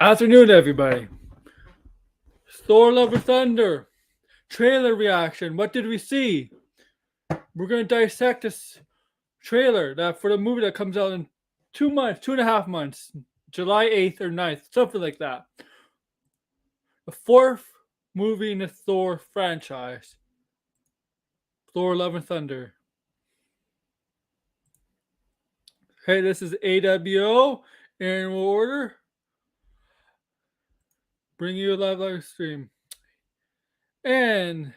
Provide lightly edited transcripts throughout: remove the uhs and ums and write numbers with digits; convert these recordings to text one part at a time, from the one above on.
Afternoon, everybody. Thor Love and Thunder trailer reaction. What did we see? We're gonna dissect this trailer that for the movie that comes out in 2 months, 2.5 months, July 8th or 9th, something like that. The fourth movie in the Thor franchise. Thor Love and Thunder. Hey, this is AWO in order. Bring you a live stream. And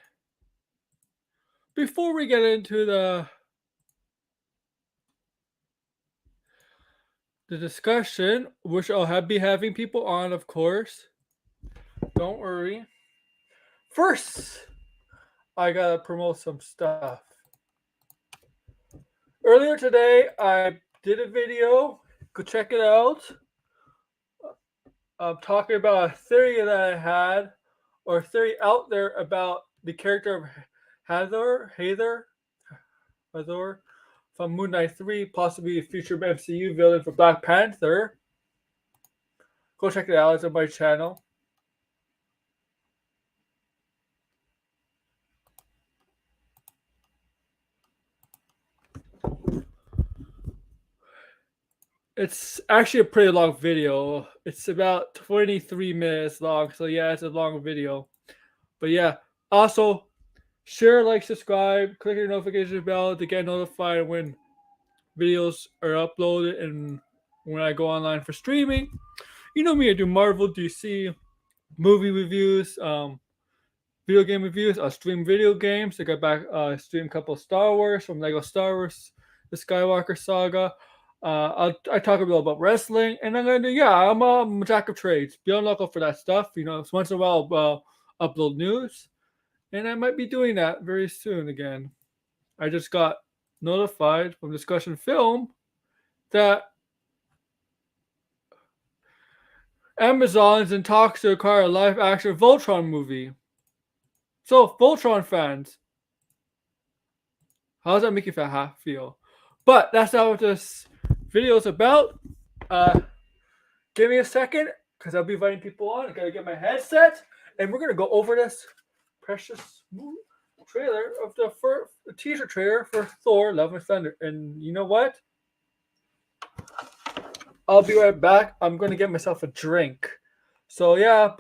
before we get into the discussion, which I'll be having people on, of course. Don't worry. First, I gotta promote some stuff. Earlier today, I did a video. Go check it out. I'm talking about a theory that I had, or a theory out there about the character of Hathor from Moon Knight 3, possibly a future MCU villain for Black Panther. Go check it out. It's on my channel. It's actually a pretty long video. It's about 23 minutes long. So yeah, it's a long video. But yeah, also share, like, subscribe, click the notification bell to get notified when videos are uploaded and when I go online for streaming. You know me, I do Marvel, DC, movie reviews, video game reviews. I stream video games. I got back stream a couple of Star Wars from Lego Star Wars, the Skywalker Saga. I talk a little about wrestling, and then I'm a jack of trades. Be on the lookout for that stuff. Once in a while I'll upload news, and I might be doing that very soon again. I just got notified from Discussion Film that Amazon's in talks to acquire a live-action Voltron movie. So, Voltron fans, how does that make you feel? But that's not what this video is about. Give me a second, because I'll be inviting people on. I gotta get my headset, and we're gonna go over this precious trailer of the teaser trailer for Thor: Love and Thunder. And you know what? I'll be right back. I'm gonna get myself a drink. So yeah,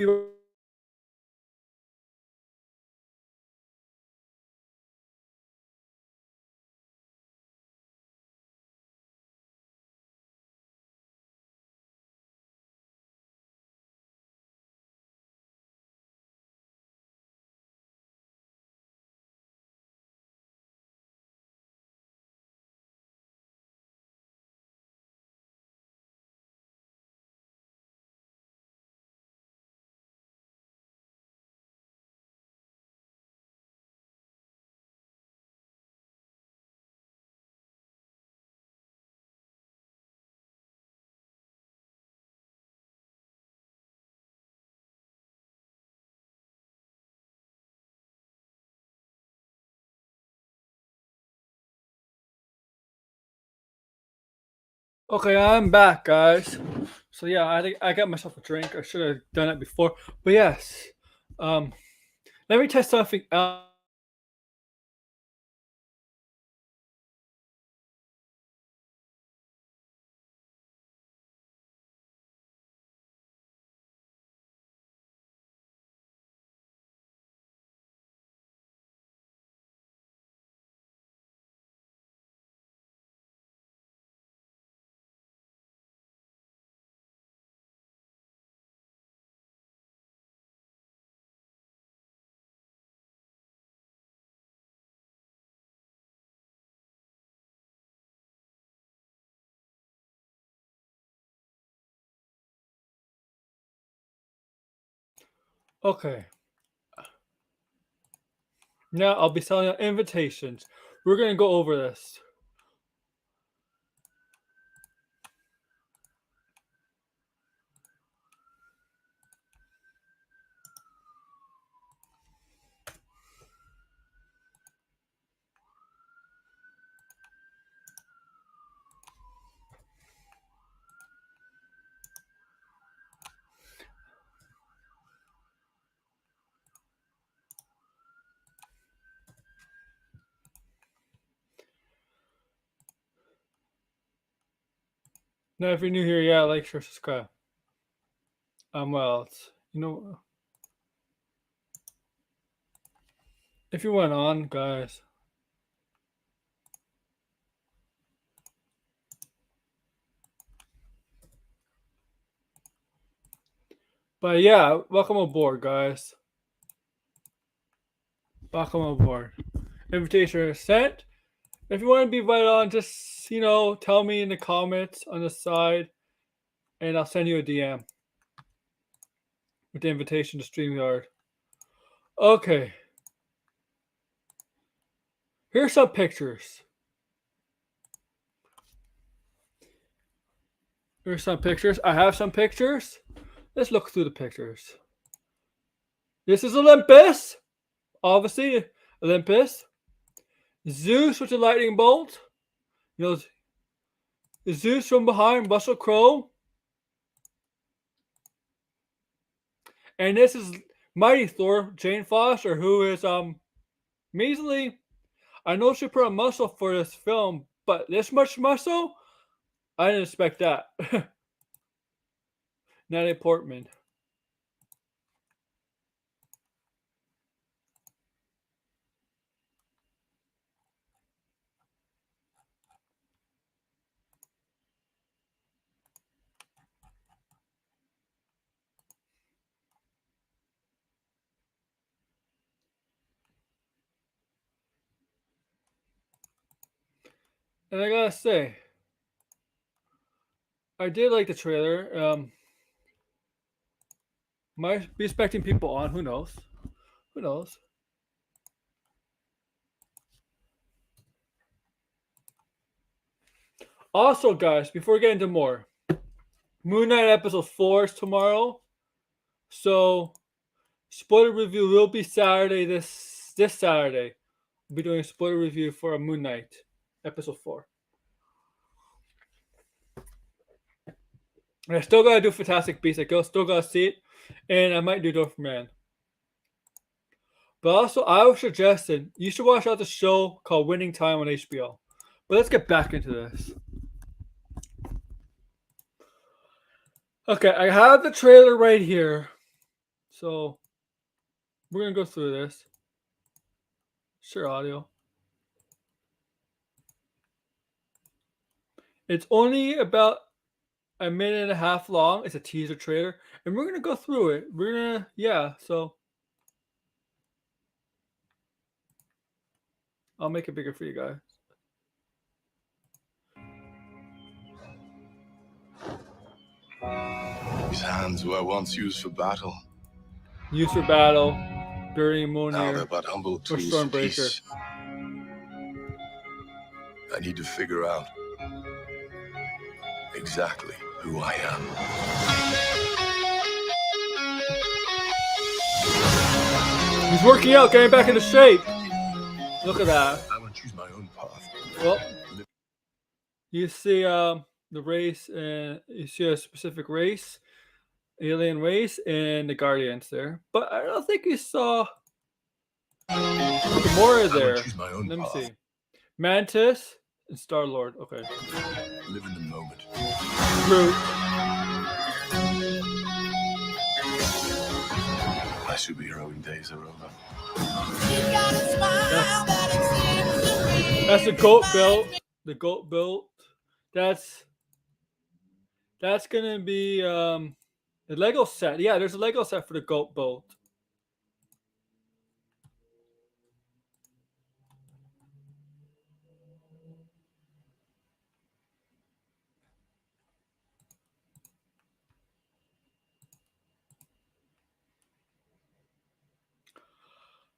okay, I'm back, guys. So yeah, I think I got myself a drink. I should have done it before, but yes. Let me test something out. Okay. Now I'll be selling out invitations. We're gonna go over this. Now, if you're new here, yeah, like, share, subscribe. Well, you know, if you went on, guys. But yeah, welcome aboard, guys. Welcome aboard. Invitation is sent. If you want to be invited on, just tell me in the comments on the side, and I'll send you a DM with the invitation to StreamYard. Okay. Here's some pictures. Here's some pictures. I have some pictures. Let's look through the pictures. This is Olympus. Obviously, Olympus. Zeus with the lightning bolt. Zeus from behind, Russell Crowe. And this is Mighty Thor, Jane Foster, who is measly. I know she put on muscle for this film, but this much muscle? I didn't expect that. Natalie Portman. And I gotta say, I did like the trailer. Might be expecting people on. Who knows? Who knows? Also, guys, before we get into more, Moon Knight episode 4 is tomorrow. So, spoiler review will be Saturday. This Saturday, we'll be doing a spoiler review for a Moon Knight episode 4. And I still gotta do Fantastic Beasts. I still gotta see it, and I might do Dorfman. But also, I was suggesting you should watch out the show called Winning Time on HBO. But let's get back into this. Okay, I have the trailer right here. So, we're going to go through this. Share audio. It's only about a minute and a half long. It's a teaser trailer. And we're going to go through it. We're going to, so. I'll make it bigger for you guys. These hands were once used for battle. Used for battle during Now they're Monir but humble or tools for Stormbreaker. peace. I need to figure out exactly who I am. He's working out, getting back into shape. Look at that. I want to choose my own path. Well, you see the race, and you see a specific race, alien race, and the Guardians there. But I don't think you saw Gamora there. Let me see. Mantis and Star-Lord. Okay. Live in the moment. Groot. My superheroing days are over. That's the goat belt. The goat belt. That's gonna be the Lego set. Yeah, there's a Lego set for the goat belt.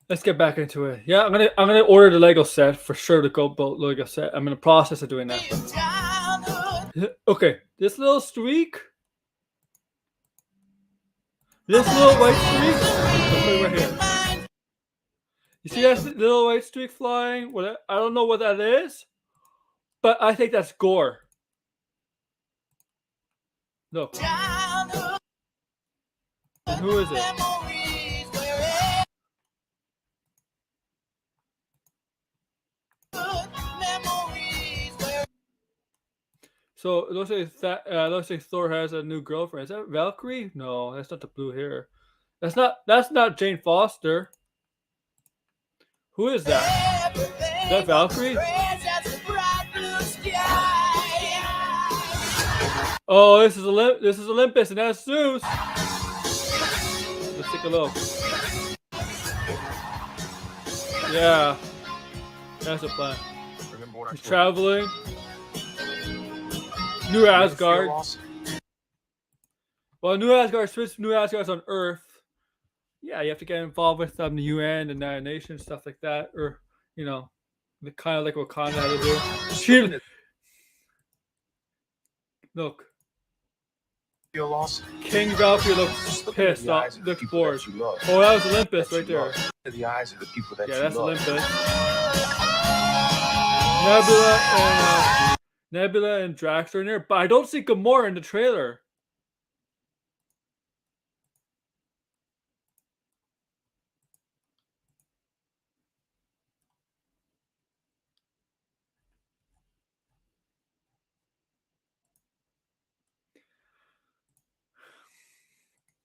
Let's get back into it. Yeah, I'm gonna order the Lego set for sure. The goat boat Lego set. I'm in the process of doing that. Okay, this little streak. This little white streak. Let's put it right here. You see that little white streak flying? I don't know what that is, but I think that's Gorr. Look. Who is it? So it looks like Thor has a new girlfriend. Is that Valkyrie? No, that's not the blue hair. That's not Jane Foster. Who is that? Is that Valkyrie? Oh, this is Olympus, and that's Zeus. Let's take a look. Yeah, that's the plan. He's traveling. New Asgard. Well, New Asgard's on Earth. Yeah, you have to get involved with the UN and United Nations, stuff like that, or the kind of like Wakanda had to do. Look. Feel lost? King Valkyrie looks pissed off, looks bored. Oh, that was Olympus right there. The eyes of the people that Yeah, that's love. Olympus. Nebula and Drax are in there, but I don't see Gamora in the trailer.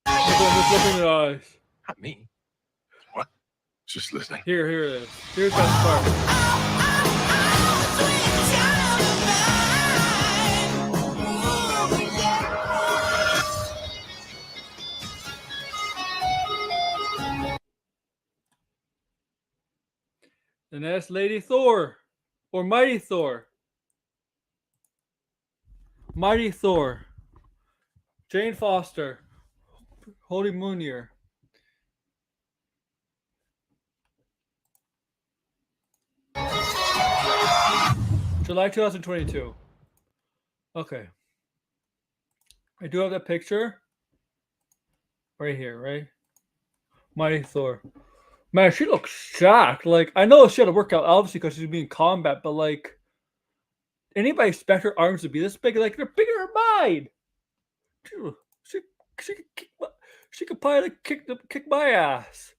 Look in the eyes. Not me. What? Just listening. Here it is. Here's that part. And that's Lady Thor. Or Mighty Thor. Mighty Thor. Jane Foster. Holy Moon Year. July 2022. Okay. I do have that picture. Right here, right? Mighty Thor. Man, she looks shocked. Like, I know she had to work out, obviously, because she's being in combat, but, like, anybody expect her arms to be this big? Like, they're bigger than mine. She could probably kick my ass.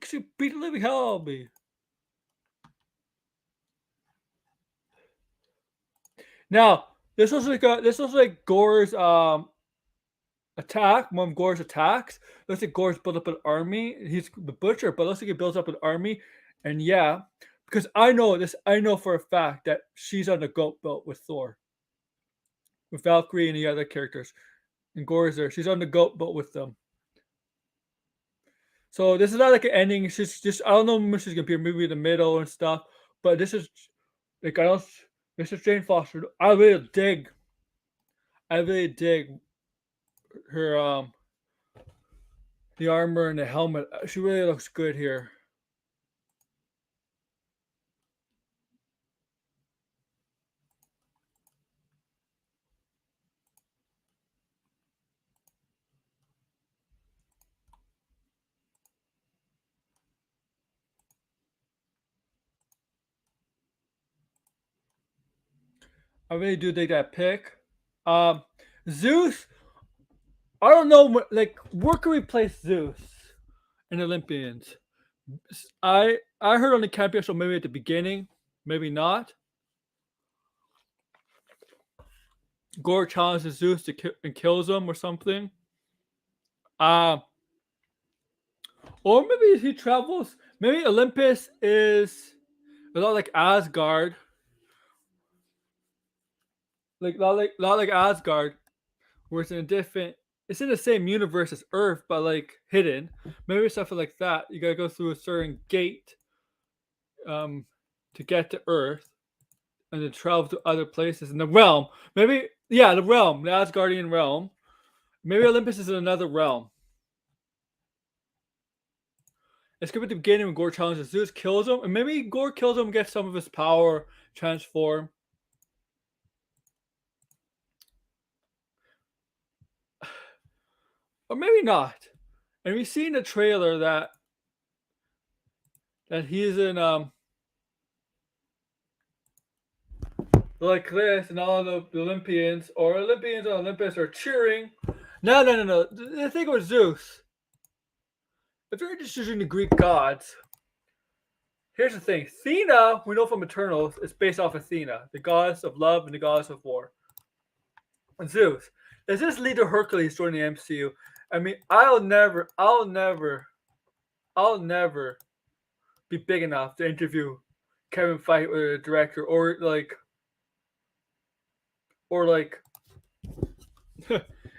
She beat the living hell out of me. Now, this was like Gorr's attack. One of Gorr's attacks. Looks like Gorr's built up an army. He's the butcher, but looks like he builds up an army. And yeah, because I know for a fact that she's on the goat boat with Thor, with Valkyrie and the other characters. And Gorr is there. She's on the goat boat with them. So this is not like an ending. She's just, I don't know when she's gonna be, maybe in the middle and stuff. But this is like, this is Jane Foster. I really dig her the armor and the helmet. She really looks good here. I really do dig that pick. Zeus. I don't know, like, where can we place Zeus in Olympians? I heard on the camping show maybe at the beginning, maybe not. Gorr challenges Zeus and kills him or something. Or maybe he travels. Maybe Olympus is a lot like Asgard. Not like Asgard, where it's it's in the same universe as Earth, but like hidden. Maybe something like that. You gotta go through a certain gate to get to Earth and then travel to other places in the realm. Maybe, yeah, the realm, the Asgardian realm. Maybe Olympus is in another realm. It's good at the beginning when Gorr challenges Zeus, kills him, and maybe Gorr kills him and gets some of his power, transform. Or maybe not. And we see in the trailer that he's in like this, and all the Olympians or Olympians on Olympus are cheering. No. The thing with Zeus, if you're just using the Greek gods, Here's the thing: Athena, we know from Eternals, is based off Athena, the goddess of love and the goddess of war. And Zeus. Does this lead to Hercules joining the MCU? I mean, I'll never be big enough to interview Kevin Feige or the director, or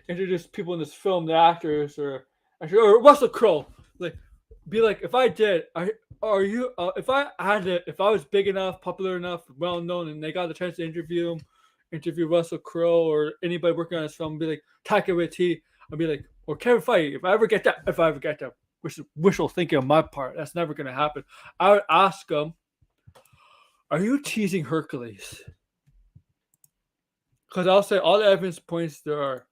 introduce people in this film, the actors, or Russell Crowe. Like, be like, if I did, if I was big enough, popular enough, well known, and they got the chance to interview Russell Crowe or anybody working on this film, be like Taika Waititi, I'd be like, or Kevin Feige, if I ever get that, which is wishful thinking on my part, that's never gonna happen. I would ask them, are you teasing Hercules? Because I'll say all the evidence points there are.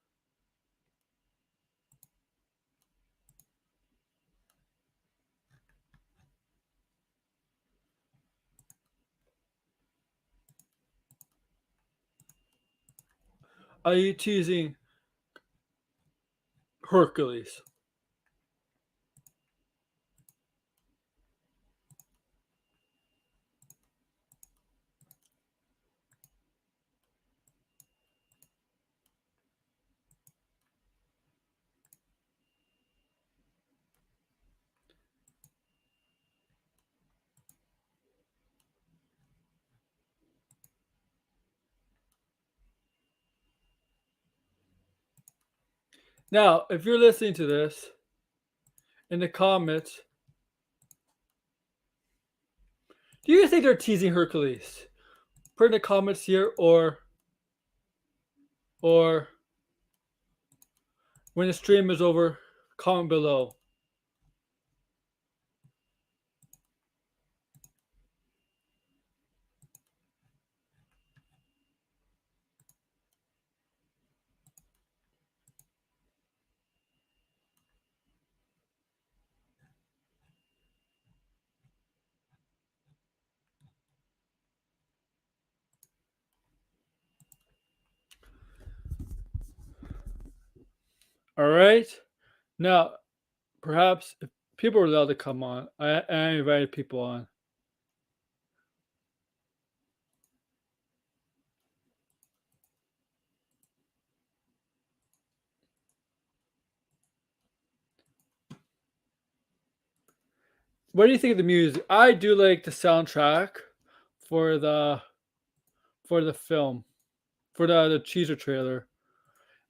Are you teasing Hercules? Now, if you're listening to this in the comments, do you think they're teasing Hercules? Put in the comments here, or when the stream is over, comment below. All right. Now, perhaps if people are allowed to come on, I invited people on. What do you think of the music? I do like the soundtrack for the film, for the teaser trailer.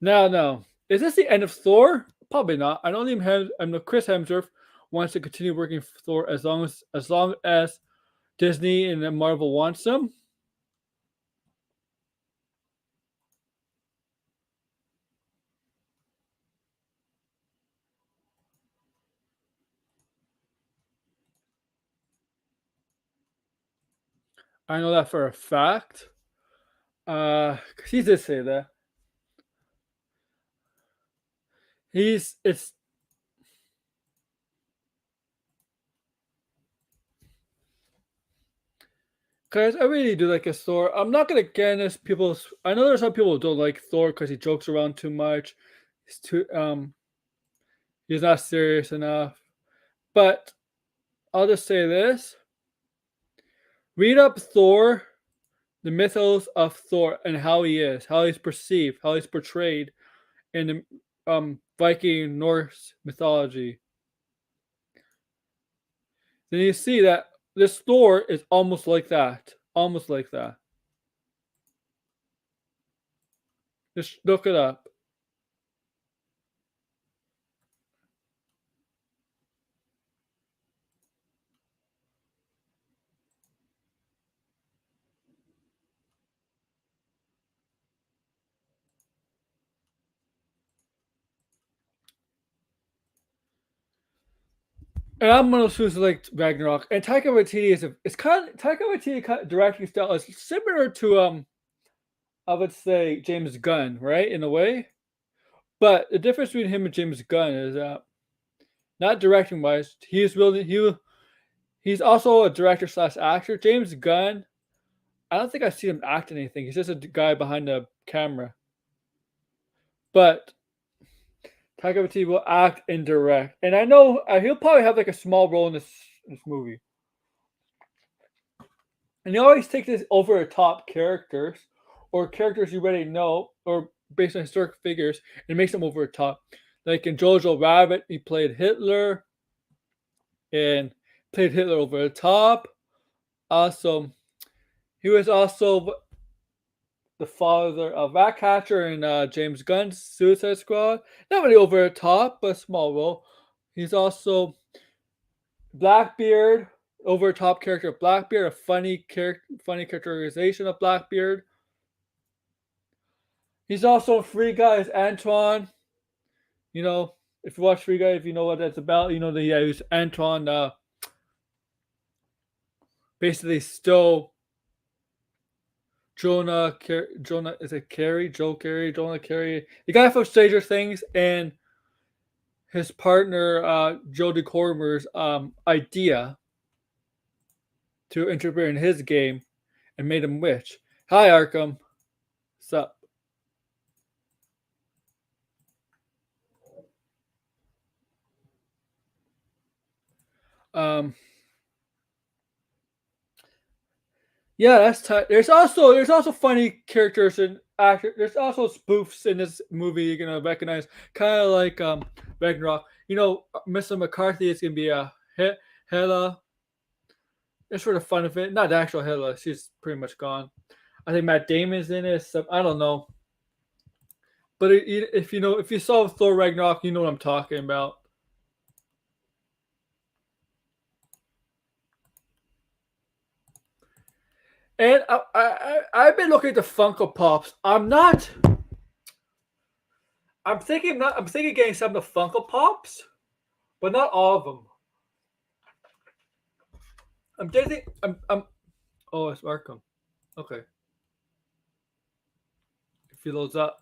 Now, is this the end of Thor? Probably not. I don't even know Chris Hemsworth wants to continue working for Thor as long as Disney and Marvel wants them. I know that for a fact. 'Cause he did say that. It's guys, I really do like his Thor. I'm not gonna get against people's. I know there's some people who don't like Thor because he jokes around too much. He's not serious enough. But I'll just say this: read up Thor, the mythos of Thor, and how he is, how he's perceived, how he's portrayed in the Viking Norse mythology. Then you see that this Thor is almost like that. Almost like that. Just look it up. And I'm one of those who's like Ragnarok. And Taika Waititi Taika Waititi directing style is similar to I would say James Gunn, right? In a way. But the difference between him and James Gunn is that not directing wise, he's also a director / actor. James Gunn, I don't think I've seen him act in anything. He's just a guy behind the camera. But Taika Waititi will act and direct, and I know he'll probably have like a small role in this movie. And they always take this over the top characters or characters you already know or based on historic figures and makes them over the top. Like in Jojo Rabbit, he played Hitler and played Hitler over the top. Also, he was also the father of Ratcatcher in James Gunn's Suicide Squad. Not really over the top, but a small role. He's also Blackbeard, over the top character of Blackbeard, a funny characterization of Blackbeard. He's also Free Guy as Antoine. You know, if you watch Free Guy, if you know what that's about, you know that he was Antoine basically stole Jonah is it Carey? Joe Carey, Jonah Carey. The guy from Stranger Things and his partner Jodie Comer's idea to interpret in his game and made him witch. Hi Arkham. What's up? Yeah, that's tight. There's also funny characters and actors. There's also spoofs in this movie you're gonna recognize, kind of like Ragnarok. You know, Mr. McCarthy is gonna be a Hela. It's for the fun of it. Not the actual Hela. She's pretty much gone. I think Matt Damon's in it. So I don't know. But if you saw Thor Ragnarok, you know what I'm talking about. And I've been looking at the Funko Pops. I'm thinking of getting some of the Funko Pops, but not all of them. Oh, it's Arkham. Okay. If he loads up.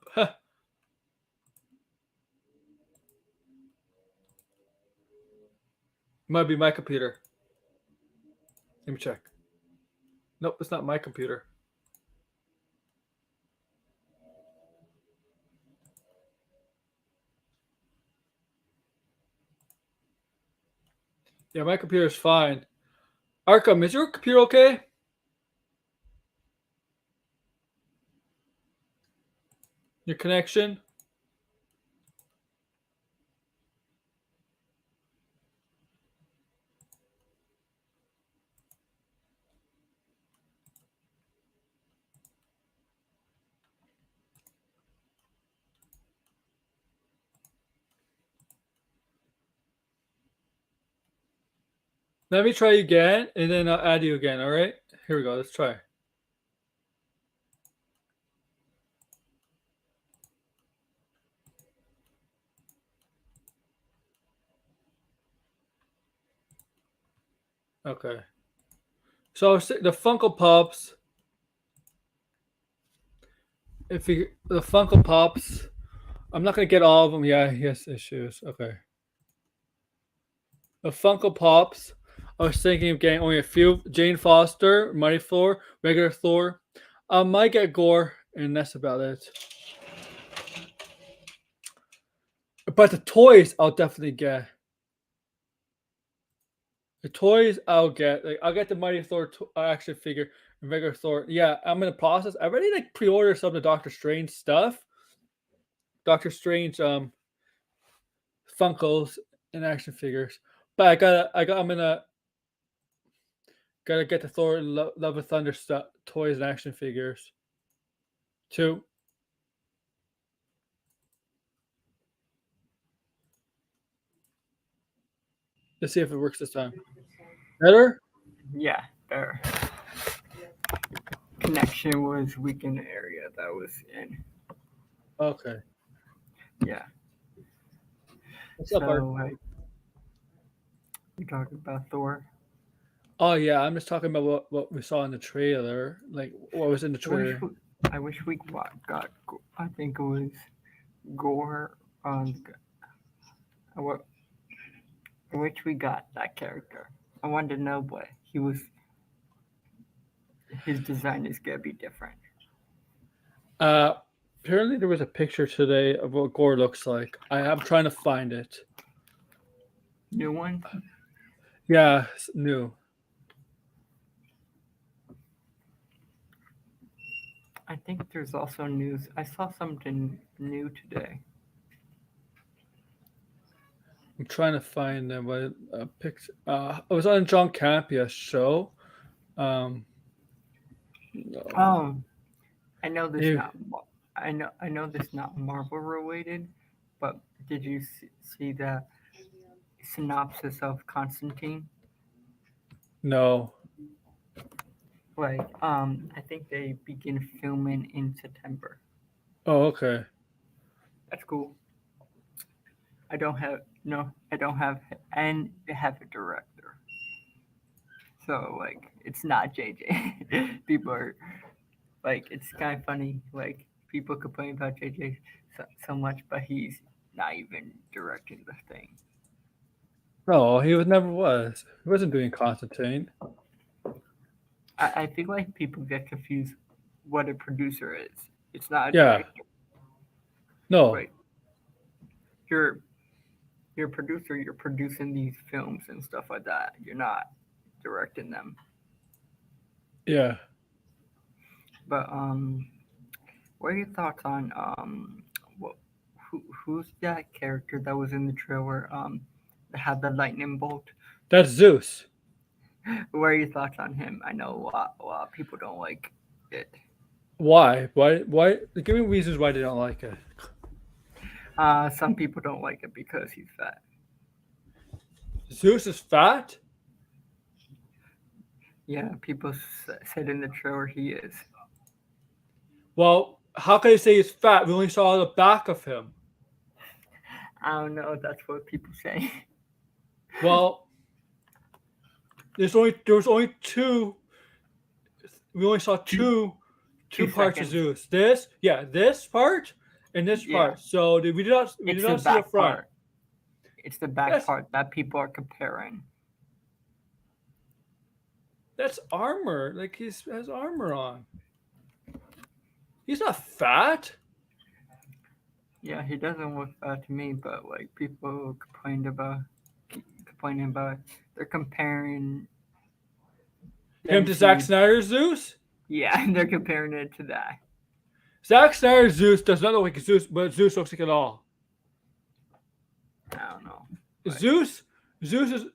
Might be my computer. Let me check. Nope, it's not my computer. Yeah, my computer's fine. Arkham, is your computer okay? Your connection? Let me try again, and then I'll add you again, all right? Here we go. Let's try. Okay. So the Funko Pops, the Funko Pops, I'm not going to get all of them. Yeah, he has issues. Okay. The Funko Pops, I was thinking of getting only a few. Jane Foster, Mighty Thor, regular Thor. I might get Gorr, and that's about it. But the toys, I'll definitely get. The toys, I'll get. Like, I'll get the Mighty Thor action figure and regular Thor. Yeah, I'm in the process. I already pre-ordered some of the Doctor Strange stuff. Doctor Strange Funkos and action figures. But I'm gonna gotta get the Thor Love and Thunder stuff, toys and action figures too. Let's see if it works this time. Better? Yeah, better. Connection was weak in the area that was in. Okay. Yeah. What's up, Art? We talking about Thor. Oh yeah, I'm just talking about what we saw in the trailer. Like what was in the trailer. I wish we got. I think it was Gorr on. I wish we got that character. I wanted to know what he was. His design is gonna be different. Apparently there was a picture today of what Gorr looks like. I am trying to find it. New one? Yeah, it's new. I think there's also news. I saw something new today. I'm trying to find what picture. I was on John Campia's show. No. Oh, I know this You- not. I know this not Marvel related, but did you see the synopsis of Constantine? No. Like, I think they begin filming in September. Oh, okay. That's cool. I don't have and they have a director. So like, it's not JJ. People are like, it's kind of funny. Like, people complain about JJ so much, but he's not even directing the thing. No, he was never was. He wasn't doing Constantine. I feel like people get confused what a producer is. It's not a Yeah. director. No. Right. You're a producer. You're producing these films and stuff like that. You're not directing them. Yeah. But what are your thoughts on who's that character that was in the trailer that had the lightning bolt? That's Zeus. What are your thoughts on him? I know a lot of people don't like it. Why? Why? Give me reasons why they don't like it. Some people don't like it because he's fat. Zeus is fat? Yeah, people said in the trailer he is. Well, how can you say he's fat? We only saw the back of him. I don't know. That's what people say. Well, there was only two. We only saw two parts of seconds. Zeus. This part and this Yeah. part. So we did not see the front. Part. It's the back Yes. part that people are comparing. That's armor. Like he has armor on. He's not fat. Yeah, he doesn't look fat to me, but like people complaining about it. They're comparing Him them to Zack Snyder's Zeus? Yeah, they're comparing it to that. Zack Snyder's Zeus does not look like Zeus, but Zeus looks like it all. I don't know. Zeus is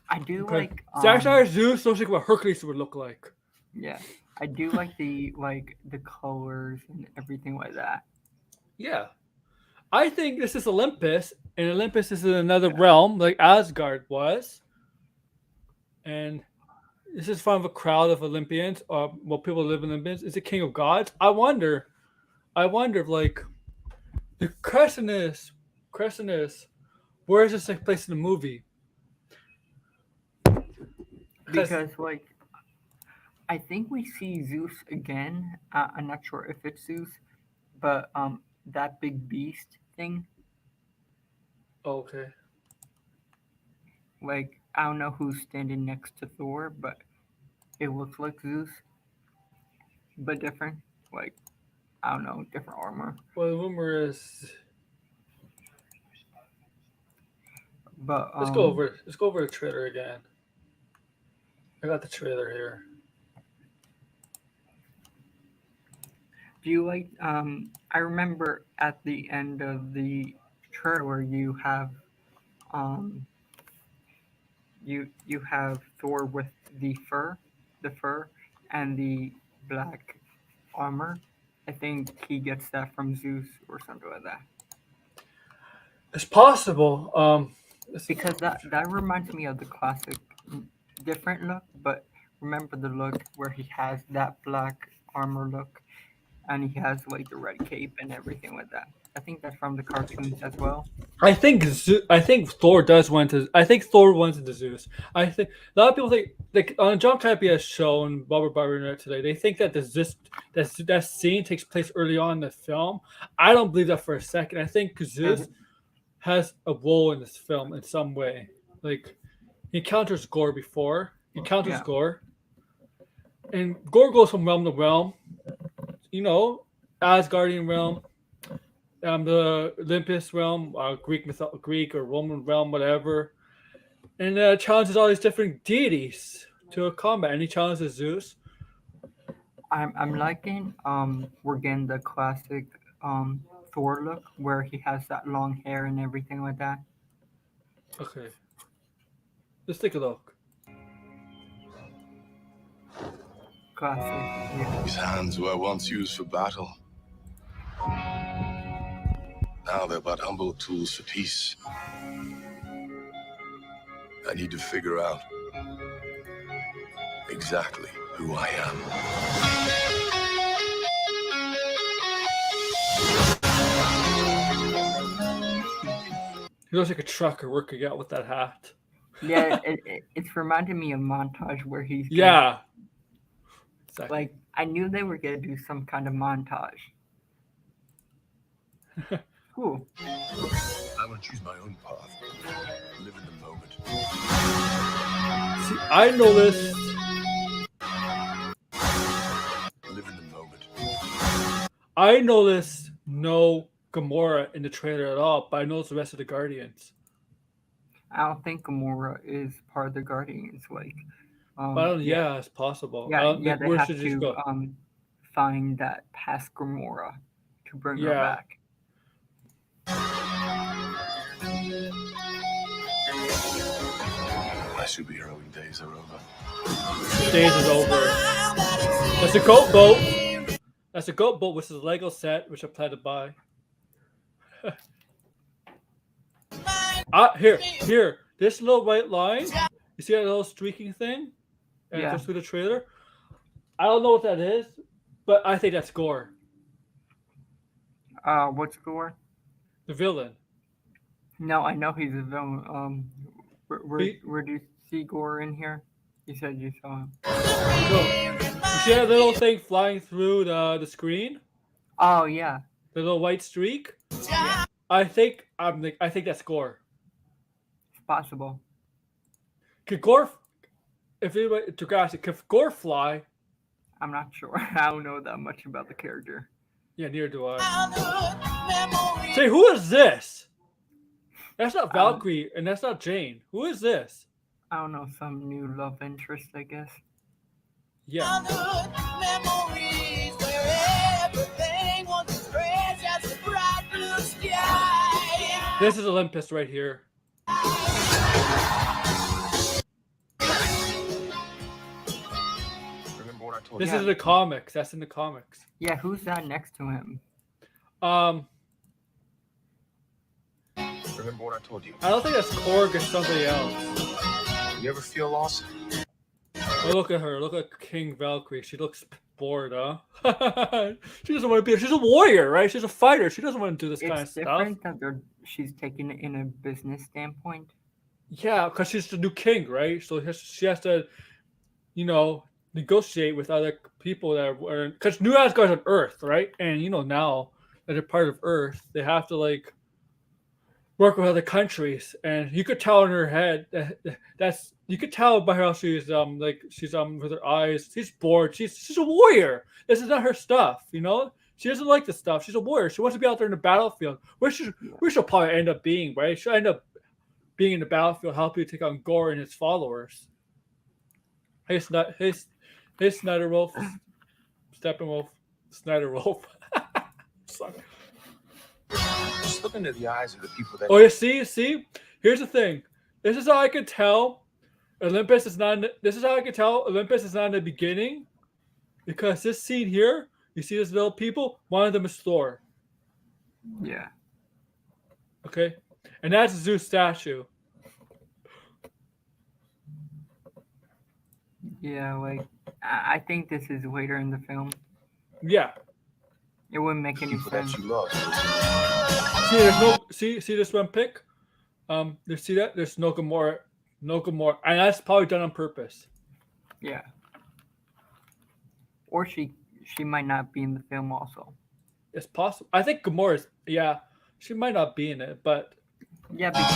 I do okay. like Zack Snyder's Zeus looks like what Hercules would look like. Yeah, I do like the colors and everything like that. Yeah. I think this is Olympus, and Olympus is in another realm, like Asgard was. And this is from a crowd of Olympians, or people live in Olympians. Is it King of Gods? I wonder if like the Crescenus, where is this take place in the movie? Because like, I think we see Zeus again. I'm not sure if it's Zeus, but that big beast thing. Okay. Like, I don't know who's standing next to Thor, but it looks like Zeus, but different. Like, I don't know, different armor. Well, the rumor is. But Let's go over the trailer again. I got the trailer here. Do you like? I remember at the end of the trailer, you have, you have Thor with the fur, and the black armor. I think he gets that from Zeus or something like that. It's possible. Because that reminds me of the classic, different look, but remember the look where he has that black armor look, and he has like the red cape and everything like that. I think that's from the cartoons as well. I think Thor does want to. I think Thor wants into Zeus. I think a lot of people think, like on John Campia's show and Barbara Barber today, they think that that scene takes place early on in the film. I don't believe that for a second. I think Zeus has a role in this film in some way. Like he encounters Gorr before. He encounters Gorr, and Gorr goes from realm to realm. You know, Asgardian realm. The Olympus realm, Greek or Roman realm, whatever, and challenges all these different deities to a combat. And he challenges Zeus. I'm liking we're getting the classic Thor look where he has that long hair and everything like that. Okay. Let's take a look. Classic. Yeah. These hands were once used for battle. Now they're but humble tools for peace. I need to figure out exactly who I am. He looks like a trucker working out with that hat. Yeah, it's reminding me of montage where he's Yeah. Exactly. like I knew they were gonna do some kind of montage. Cool. I will choose my own path. Live in the moment. See, I noticed. Live in the moment. I noticed no Gamora in the trailer at all, but I noticed the rest of the Guardians. I don't think Gamora is part of the Guardians. Like, But I don't, yeah, it's possible. I yeah, don't yeah. think They where have should just to go. find that past Gamora to bring her Yeah. back. My superheroing days are over. Days is over. That's a goat boat. That's a goat boat, which is a Lego set, which I plan to buy. Here. This little white line. You see that little streaking thing? And it Yeah. goes through the trailer. I don't know what that is, but I think that's Gorr, What's Thor? the villain. No, I know he's a villain. He- Where do you see Gore in here? You said you saw him. Look. You see that little thing flying through the screen? Oh yeah. The little white streak? Yeah. I think that's Gorr. It's possible. Could Gorr, if anybody took ask it, could Gorr fly? I'm not sure. I don't know that much about the character. Yeah, neither do I. Say, who is this? That's not Valkyrie, and that's not Jane. Who is this? I don't know, some new love interest, I guess. Yeah. This is Olympus right here. Remember what I told This you? is in the comics. That's in the comics. Yeah, who's that next to him? Um, Remember what I told you? I don't think that's Korg or somebody else. You ever feel lost? Oh, look at her. Look at King Valkyrie. She looks bored, huh? She doesn't want to be. She's a warrior, right? She's a fighter. She doesn't want to do this kind of It's stuff. different that she's taking it in a business standpoint. Yeah, because she's the new king, right? So she has to, negotiate with other people that are. Because New Asgard's on Earth, right? And now that they're part of Earth, they have to work with other countries. And you could tell in her head that's you could tell by how she's she's with her eyes. She's bored. She's a warrior. This is not her stuff, She doesn't like this stuff. She's a warrior. She wants to be out there in the battlefield. Where she'll probably end up being, right? She'll end up being in the battlefield, helping to take on Gorr and his followers. Hey, Snyder Wolf, Steppenwolf, Snyder Wolf. Sorry. Just look into the eyes of the people that. Oh, you see. Here's the thing. This is how I could tell Olympus is not. This is how I could tell Olympus is not in the beginning, because this scene here, you see these little people. One of them is Thor. Yeah. Okay, and that's a Zeus statue. Yeah, I think this is later in the film. Yeah. It wouldn't make any People that sense. you love. See, there's no see this one pick. See that? There's no Gamora, and that's probably done on purpose. Yeah. Or she might not be in the film also. It's possible. I think Gamora's. Yeah, she might not be in it, but Yeah, because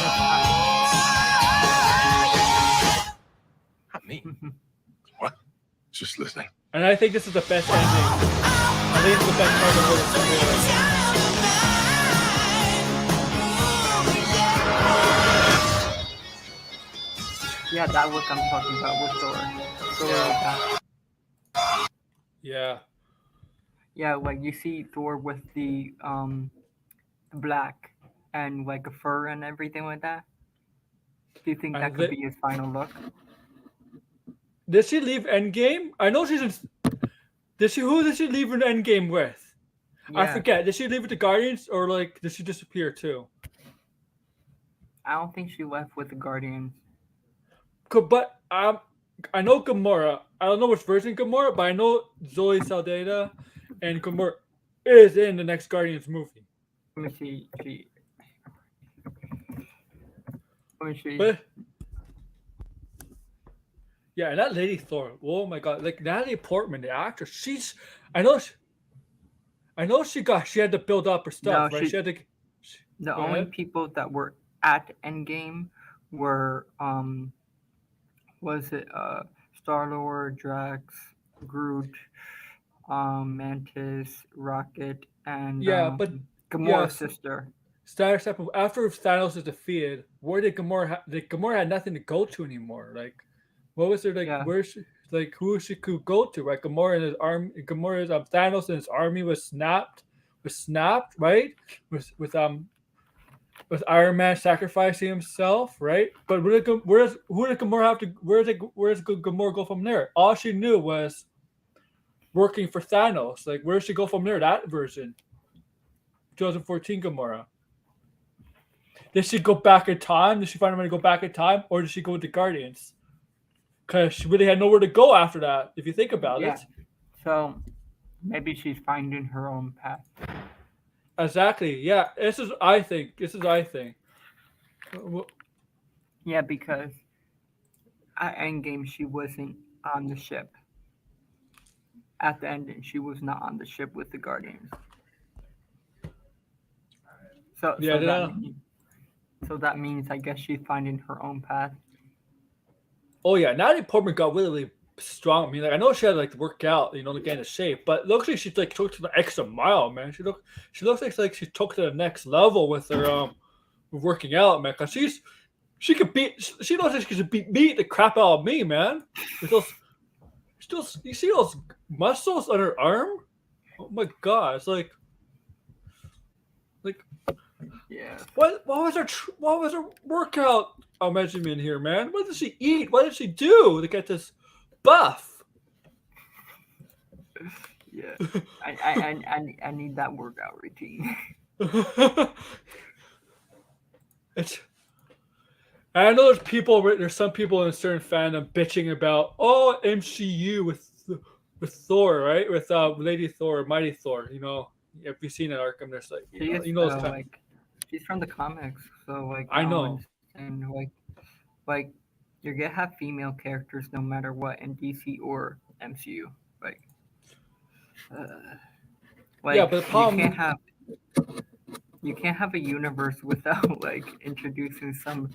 Not me. What? Just listening. and I think this is the best ending. I think it's the best part of the whole story. yeah, that what I'm talking about with Thor. Thor like that. Yeah. Yeah, like you see Thor with the black and like a fur and everything like that. Do you think I that could li- be his final look? did she leave Endgame? I know she's in. Did she? Who did she leave in Endgame with? I Yeah, forget. Did she leave with the Guardians or like did she disappear too? I don't think she left with the Guardians. But I know Gamora. I don't know which version of Gamora, but I know Zoe Saldana and Gamora is in the next Guardians movie. Let me see. Let me see. But yeah, and that Lady Thor. Oh my god, like Natalie Portman, the actress. She's. I know. I know she had to build up her No, stuff, right? She she. had to. The Go only ahead. people that were at Endgame were was it Star Lord, Drax, Groot, Mantis, Rocket, and Yeah, but Gamora's yes, sister. Star Step. After Thanos is defeated, where did Gamora? Gamora had nothing to go to anymore. Like, what was there? Like, Yeah, where she? Like, who she could go to? Right? Gamora and his army. Gamora's Thanos and his army was snapped. Was snapped, right? With Iron Man sacrificing himself, right? But who did Gamora have to? Where does Gamora go from there? All she knew was working for Thanos. Like, where does she go from there? That version, 2014 Gamora. Did she go back in time? Did she find a way to go back in time, or did she go with the Guardians? Because she really had nowhere to go after that. If you think about yeah. it, So maybe she's finding her own path. exactly. Yeah, this is I think. This is I think. Yeah, because at Endgame she wasn't on the ship. At the ending, she was not on the ship with the Guardians. So Yeah, so that means I guess she's finding her own path. oh yeah, Natalie Portman got really strong. I mean, like I know she had to, like to work out, to get into shape, but it looks like she's like took to the extra mile, man. She looks like she took to the next level with her with working out, man. Cause she could beat she knows that she could beat the crap out of me, man. With those you see those muscles on her arm? Oh my god, it's like Yeah. what was her workout measurement here, man? What did she eat? What did she do to get this buff? Yeah. I need that workout routine. It's I know there's some people in a certain fandom bitching about MCU with Thor, right? With Lady Thor, Mighty Thor. If you've seen it, Arkham, there's like She is those kind. like she's from the comics, so like I I don't know. understand like you're gonna have female characters no matter what in DC or MCU. Like uh, Yeah, like but the problem, you can't have a universe without like introducing some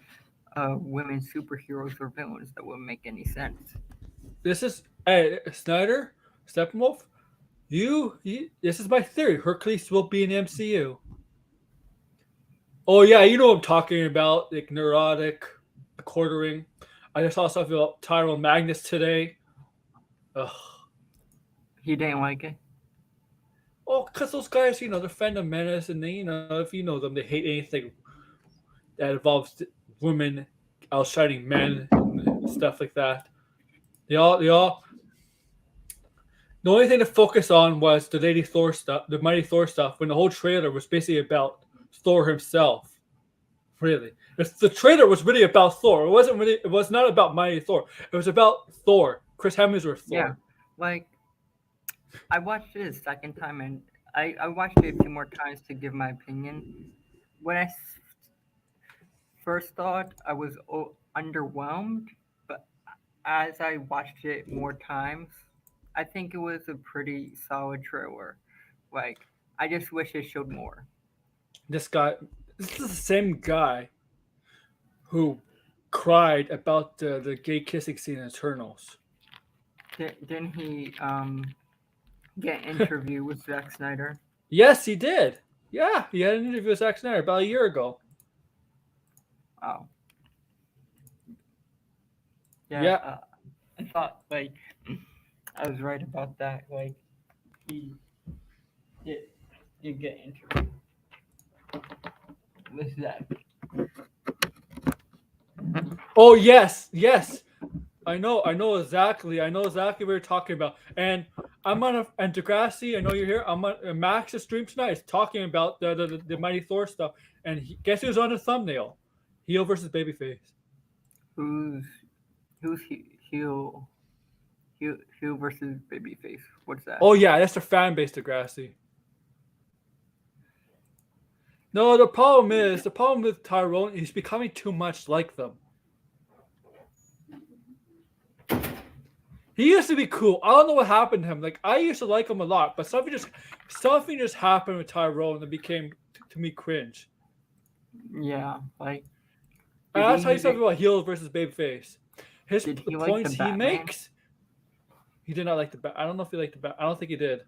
women superheroes or villains that wouldn't make any sense. this is hey Snyder, Steppenwolf. This is my theory. Hercules will be in MCU. Oh yeah, you know what I'm talking about, like neurotic, quartering. I just saw something about Tyrone Magnus today. Ugh. He didn't like it. Oh, because those guys, they're Phantom Menace, and they, if you know them, they hate anything that involves women outshining men and stuff like that. They all. The only thing to focus on was the Lady Thor stuff, the Mighty Thor stuff, when the whole trailer was basically about Thor himself. Really, the trailer was really about Thor. It wasn't really. It was not about Mighty Thor. It was about Thor, Chris Hemsworth Yeah, Thor. like I watched it a second time and I watched it a few more times to give my opinion. When first thought, I was underwhelmed, but as I watched it more times, I think it was a pretty solid trailer. Like, I just wish it showed more. This guy, this is the same guy who cried about the gay kissing scene in Eternals. Didn't he get an interview with Zack Snyder? Yes, he did. Yeah, he had an interview with Zack Snyder about a year ago. Oh, yeah. Yeah, I thought like I was right about that. Like he did get injured. What's that? Oh yes, yes. I know exactly. I know exactly what you're talking about. And I'm on and Degrassi, I know you're here. I'm on Max's stream tonight is talking about the Mighty Thor stuff. And guess who's on the thumbnail? Heel versus Babyface. Who's heel versus babyface? What's that? Oh yeah, that's the fan base, Degrassi. No, the problem with Tyrone, he's becoming too much like them. He used to be cool. I don't know what happened to him. Like I used to like him a lot, but something just happened with Tyrone that became to me cringe. Yeah, like. And I'll tell you something about heel versus babyface. Did he The like points the he Batman? makes, he did not like the bat. I don't know if he liked the bat. I don't think he did.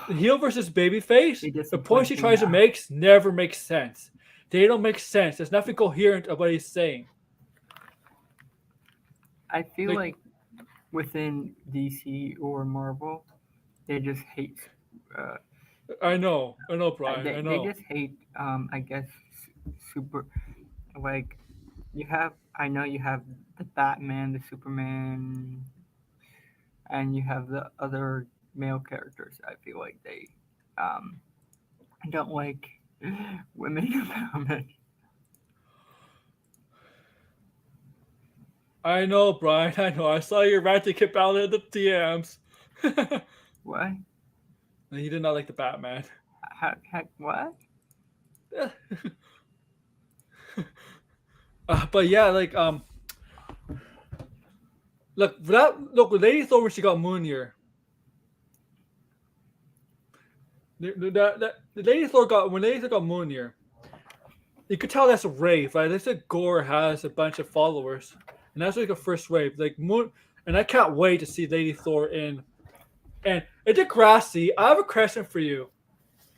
The heel versus babyface, He the points he disappoints me tries to now. make never make sense. They don't make sense. There's nothing coherent of what he's saying. I feel Like- like within DC or Marvel, they just hate. I know, Brian. I know. They just hate. I guess super. Like you have. I know you have the Batman, the Superman, and you have the other male characters. I feel like they don't like women empowerment. I know, Brian. I know. I saw your ranting keep out in the DMs. What? He did not like the Batman. What? But yeah, like look with Lady Thor when she got Moonir. The Lady Thor got Moonir. You could tell that's a rave. Like they said, Gorr has a bunch of followers, and that's like a first wave. Like Moon, and I can't wait to see Lady Thor in. And Degrassi, I have a question for you.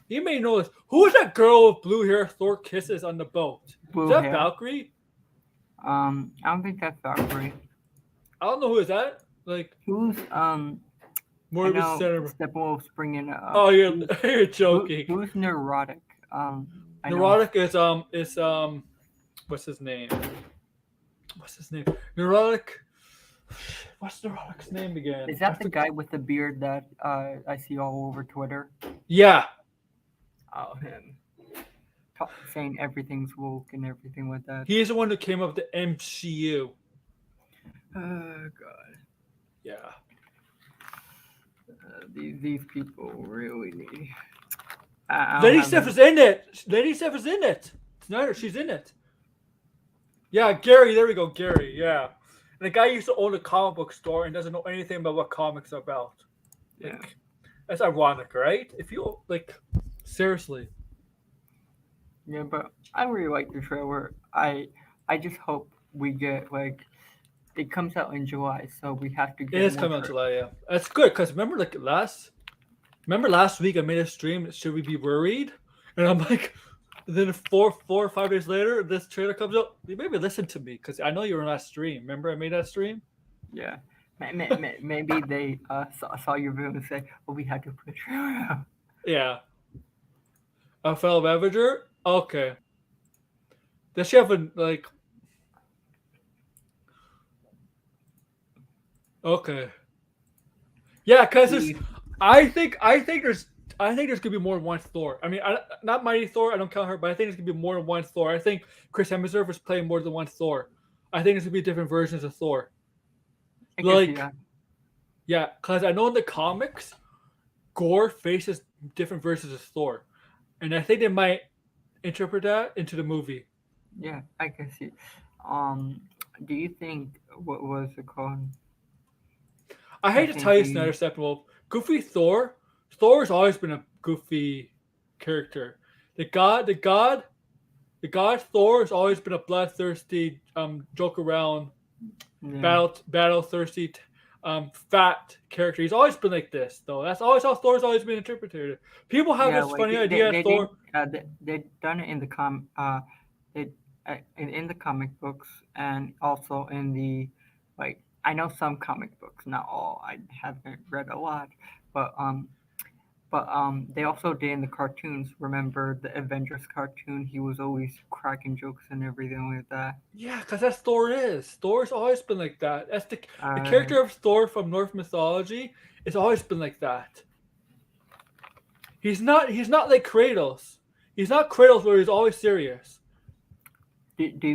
You may know this. Who is that girl with blue hair Thor kisses on the boat? Blue Is that hair? Valkyrie? I don't think that's Valkyrie. I don't know who is that. Like Who's more I of a know center. Steppenwolf's bringing up. Oh, you're joking. Who's neurotic? I know- Neurotic is what's his name? Neurotic. What's Neurotic's name again? Is that the guy with the beard that I see all over Twitter? Yeah. Oh, him. Saying everything's woke and everything like that. He's the one who came up with the MCU. Oh God. Yeah. These people really need. Lady Steph is in it. Lady Steph is in it. Snyder, she's in it. Yeah, Gary. There we go, Gary. Yeah. And the guy used to own a comic book store and doesn't know anything about what comics are about. Yeah. Like, that's ironic, right? If you like, seriously. Yeah, but I really like the trailer. I just hope we get like it comes out in July, so we have to get. It is more coming out trailers. July, yeah. That's good because remember last week I made a stream. Should we be worried? And I'm like, then 4 or 5 days later, this trailer comes out. You maybe listen to me because I know you were on that stream. Remember I made that stream? Yeah, maybe they saw your video and say, "Oh, we had to put a trailer out." Yeah. A fellow Avenger? Okay. Does she have a like? Okay. Yeah, because I think there's gonna be more than one Thor. I mean, not Mighty Thor. I don't count her, but I think there's gonna be more than one Thor. I think Chris Hemsworth was playing more than one Thor. I think there's gonna be different versions of Thor. I can see Like, that. yeah, because I know in the comics, Gorr faces different versions of Thor, and I think they might interpret that into the movie. Yeah, I can see. Do you think what was it called? I hate to think tell you, the- Snyder Steppenwolf, Goofy Thor. Thor's always been a goofy character. The god Thor has always been a bloodthirsty, joke around, Yeah. battle thirsty, fat character. He's always been like this, though. That's always how Thor's always been interpreted. People have this like, funny idea of Thor. They done it in the in the comic books and also in the like I know some comic books, not all. I haven't read a lot, but they also did in the cartoons. Remember the Avengers cartoon? He was always cracking jokes and everything like that. Yeah, because that's Thor is. Thor's always been like that. That's the Uh, character of Thor from Norse mythology. It's always been like that. He's not like Kratos. He's not Kratos where he's always serious. do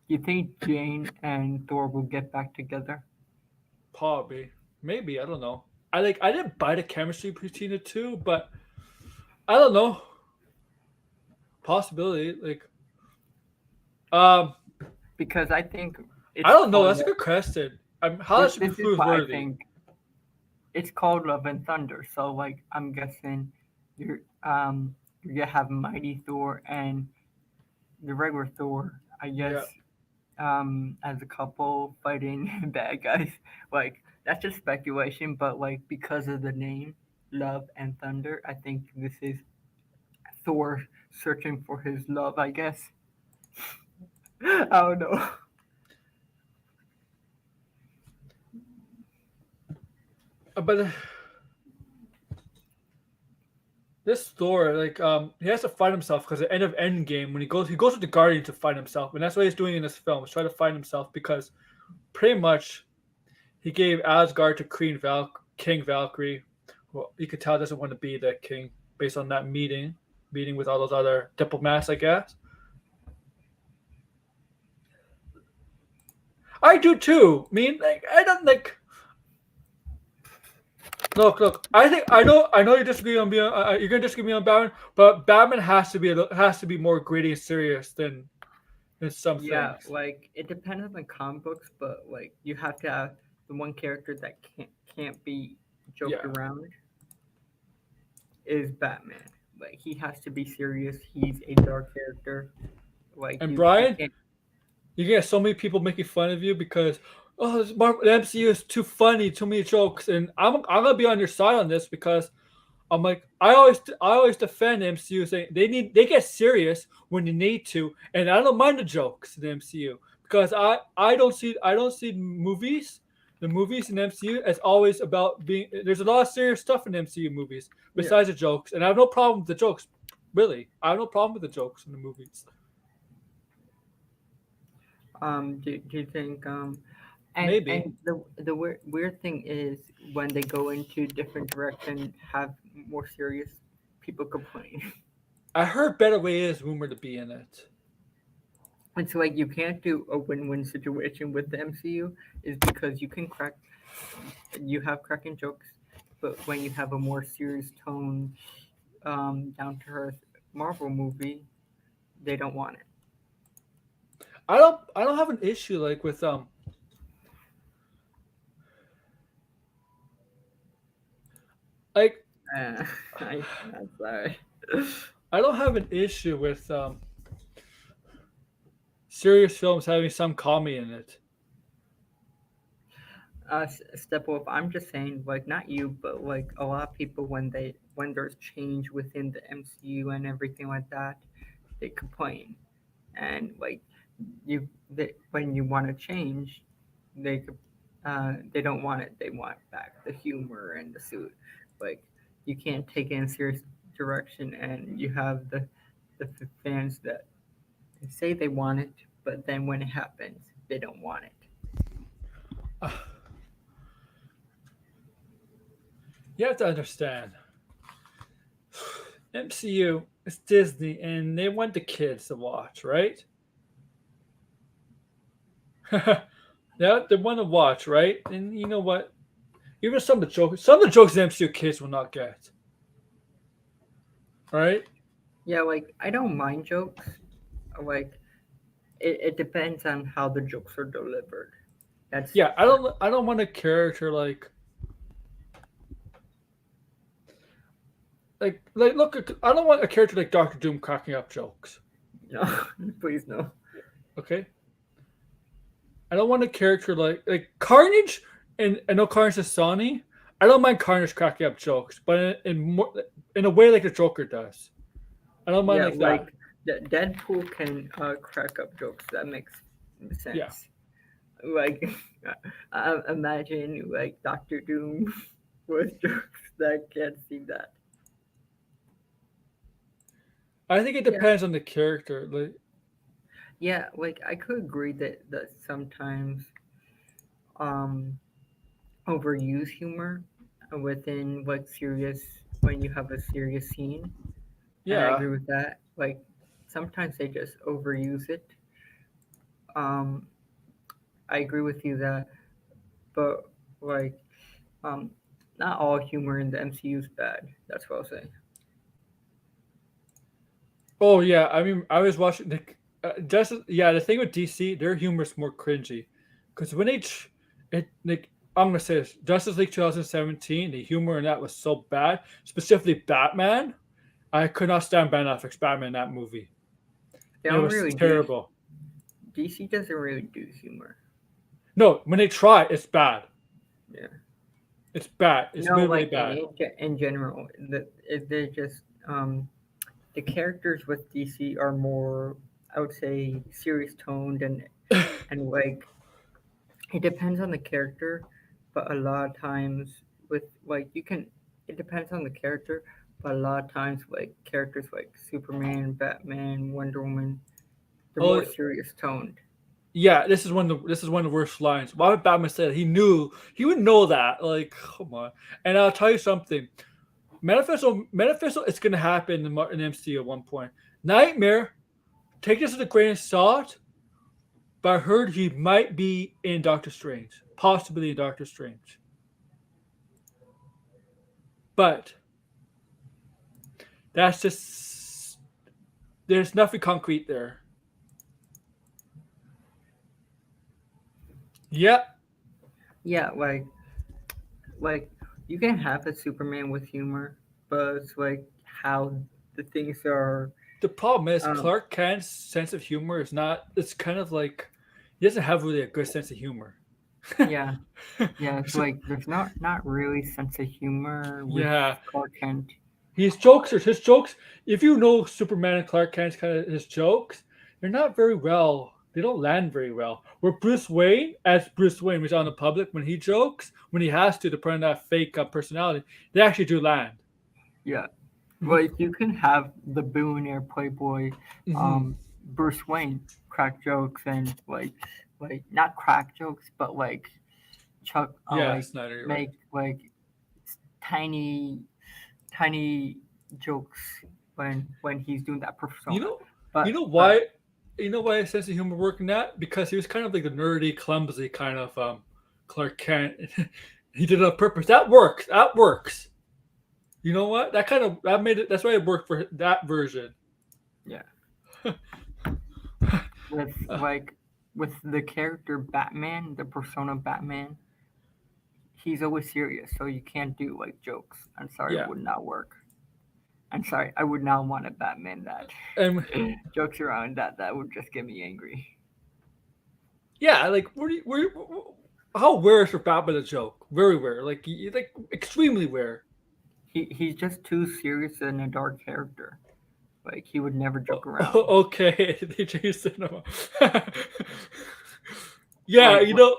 you think Jane and Thor will get back together? Probably. Maybe, I don't know. I didn't buy the chemistry between the two, but I don't know. Possibility. Um Because I think I don't know. called That's a good question. How that should be this is proof what I worthy. think. It's called Love and Thunder. So like I'm guessing you're gonna have Mighty Thor and the regular Thor, I guess, Yeah. as a couple fighting bad guys. Like that's just speculation, but like because of the name Love and Thunder, I think this is Thor searching for his love, I guess. I don't know. But this Thor, he has to find himself because at the end of Endgame, when he goes with the Guardian to find himself, and that's what he's doing in this film. Is trying to find himself because pretty much he gave Asgard to King Valkyrie. Well, you could tell doesn't want to be the king based on that meeting with all those other diplomats, I guess. I do too. I mean, I don't like. Look. I know you disagree on you're gonna disagree on Batman, but Batman has to be more gritty and serious than some Yeah, things. like it depends on the comic books, but like you have to have the one character that can't be joked Yeah. around is Batman. Like he has to be serious. He's a dark character. Like And you Brian, can't. you get so many people making fun of you because the MCU is too funny, too many jokes, and I'm gonna be on your side on this because I'm like I always defend the MCU saying they get serious when they need to, and I don't mind the jokes in the MCU because I don't see the movies in the MCU as always about being there's a lot of serious stuff in the MCU movies Yeah. besides the jokes, and I have no problem with the jokes. Really, I have no problem with the jokes in the movies. Do you think Maybe. and the weird thing is when they go into different direction, have more serious people complain. I heard Better Way is rumored to be in it. It's like you can't do a win-win situation with the MCU is because you have cracking jokes, but when you have a more serious tone, down to earth Marvel movie, they don't want it. I don't have an issue like with like Uh, I'm sorry. I don't have an issue with serious films having some comedy in it. Steppenwolf, I'm just saying, like not you, but like a lot of people when there's change within the MCU and everything like that, they complain, and like when you want to change, they don't want it. They want back the humor and the suit. Like you can't take it in serious direction, and you have the fans that say they want it, but then when it happens, they don't want it. Uh, you have to understand, MCU is Disney, and they want the kids to watch, right? Yeah, they want to watch, right? And you know what? Even some of the jokes the MCU kids will not get, right? Yeah, like I don't mind jokes. Like it depends on how the jokes are delivered. That's Yeah, I don't want a character look. I don't want a character like Doctor Doom cracking up jokes. no, please no. Okay, I don't want a character like Carnage, and I know Carnage is Sony. I don't mind Carnage cracking up jokes, but in a way like the Joker does. I don't mind Yeah, like that. like Deadpool can crack up jokes. That makes Yeah, sense. Like, imagine like Doctor Doom with jokes that can't see that. I think it Yeah, depends on the character. Like, yeah. Like I could agree that sometimes um overuse humor within like serious when you have a serious scene, and I yeah. agree with that. Like sometimes they just overuse it. Um, I agree with you that, but like um, not all humor in the MCU is bad. That's what I'll say. Oh yeah. I mean, I was watching the just yeah. The thing with DC, their humor is more cringy, because when it like I'm gonna say this, Justice League 2017, the humor in that was so bad. Specifically, Batman. I could not stand Ben Affleck's Batman in that movie. They It don't was really do. terrible. DC doesn't really do humor. No, when they try, it's bad. Yeah. It's bad. It's No, really, really like bad. in general, they're just the characters with DC are more, I would say, serious toned and like it depends on the character, but a lot of times with like you can it depends on the character, but a lot of times like characters like Superman, Batman, Wonder Woman, they're Oh more serious toned. yeah, this is one of the worst lines. Why would Batman say that? He would know that. Like, come on. And I'll tell you something. Manifesto is gonna happen in MCU at one point. Nightmare, take this with a grain of salt, but I heard he might be in Doctor Strange. Possibly in Doctor Strange. But that's just there's nothing concrete there. Yep. Yeah, like you can have a Superman with humor, but it's like how the things are. The problem is Um, Clark Kent's sense of humor is not. It's kind of like he doesn't have really a good sense of humor. yeah, yeah. It's like there's not really sense of humor with Yeah, Clark Kent. his jokes. If you know Superman and Clark Kent's kind of his jokes, they're not very well. They don't land very well. Where Bruce Wayne, as Bruce Wayne, was on the public when he jokes, when he has to put on that fake personality, they actually do land. Yeah, like you can have the billionaire playboy, Hmm. um, Bruce Wayne crack jokes and like not crack jokes, but like Chuck, Yeah, like Snyder, you're right. make like tiny tiny jokes when he's doing that You persona. know, you But know but why? You know why his sense of humor worked in that? Because he was kind of like the nerdy, clumsy kind of Clark Kent. He did it on purpose. That works. That works. You know what? That made it. That's why it worked for that version. yeah, with Uh, like with the character Batman, the persona Batman, he's always serious, so you can't do like jokes. I'm sorry, it yeah, would not work. I'm sorry, I would not want a Batman that and jokes around that would just get me angry. yeah, like how rare is for Batman a joke? Very rare. Like extremely rare. He's just too serious and a dark character. Like he would never joke around. Okay, they changed cinema. Yeah, Like you know.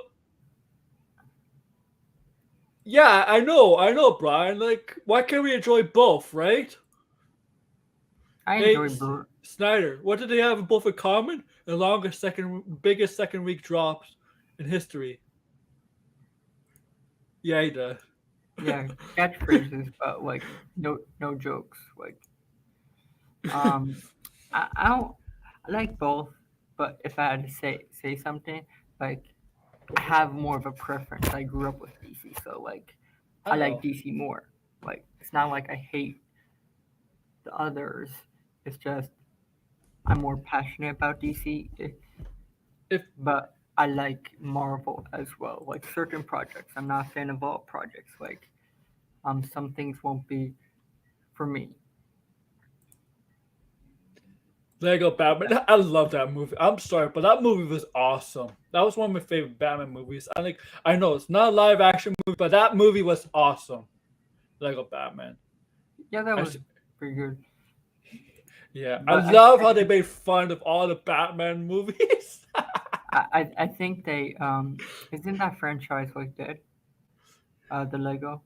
Yeah, I know, Brian. Like, why can't we enjoy both, right? I Hey, enjoy Bur- Snyder, what did they have both in common? The biggest second week drops in history. Yeah, he does. yeah catchphrases, but like no jokes. Like um, I don't I like both, but if I had to say something, like I have more of a preference. I grew up with DC, so like I like Oh, DC more. Like it's not like I hate the others. It's just I'm more passionate about DC, if but I like Marvel as well. Like certain projects, I'm not a fan of all projects. Like some things won't be for me. Lego Batman, I love that movie. I'm sorry, but that movie was awesome. That was one of my favorite Batman movies. I know it's not a live action movie, but that movie was awesome. Lego Batman. Yeah, that I was s- pretty good. yeah, I But love how they made fun of all the Batman movies. I think they isn't that franchise like dead? The Lego,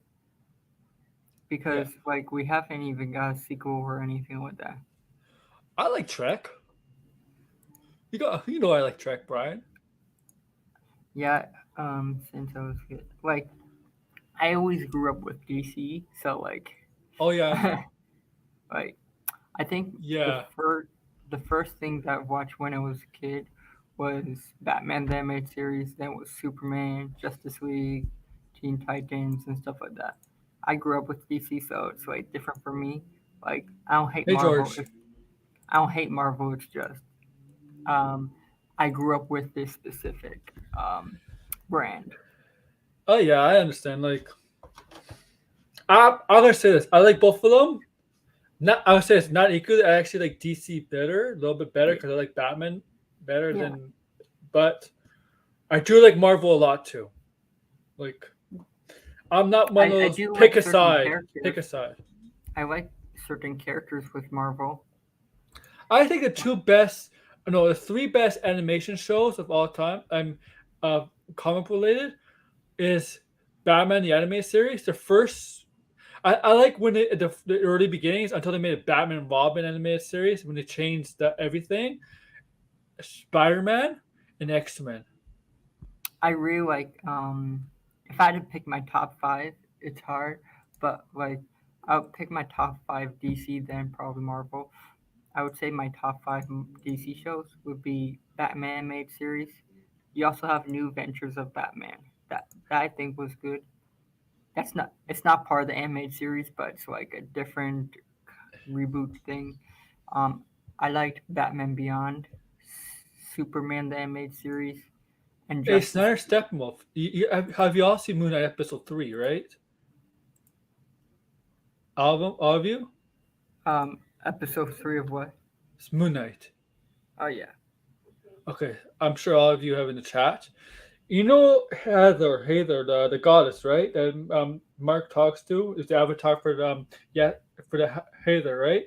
Yeah, because like we haven't even got a sequel or anything with that. I like Trek. You know I like Trek, Brian. Yeah, since I was kid, like I always grew up with DC, so like, Oh yeah, I know. like I think Yeah. the first thing that I watched when I was a kid was Batman the animated series. Then was Superman, Justice League, Teen Titans, and stuff like that. I grew up with DC, so it's like different for me. Like I don't hate Hey Marvel. George. I don't hate Marvel. It's just um, I grew up with this specific brand. Oh yeah, I understand. Like I'm gonna say this. I like both of them. Not I would say it's not equal. I actually like DC better, a little bit better Yeah, because I like Batman better yeah. than. But I do like Marvel a lot too. Like I'm not one of I those do pick like a certain side. characters. Pick a side. I like certain characters with Marvel. I think the two best, no, the three best animation shows of all time. Uh, comic related is Batman the animated series. The first, I like when the early beginnings until they made a Batman and Robin animated series when they changed everything. Spider Man and X Men. I really like if I had to pick my top five, it's hard, but like I'll pick my top five DC, then probably Marvel. I would say my top five DC shows would be Batman animated series. You also have New Adventures of Batman. That I think was good. That's not it's not part of the animated series, but it's like a different reboot thing. Um, I liked Batman Beyond, Superman the animated series, and Hey, Justice Snyder League. Steppenwolf. Have you all seen Moon Knight episode 3, right? All of you? Episode three of what? It's Moon Knight. Oh yeah, Okay, I'm sure all of you have in the chat. You know Heather, the goddess, right? That Mark talks to is the avatar for the yeah for the Heather, right?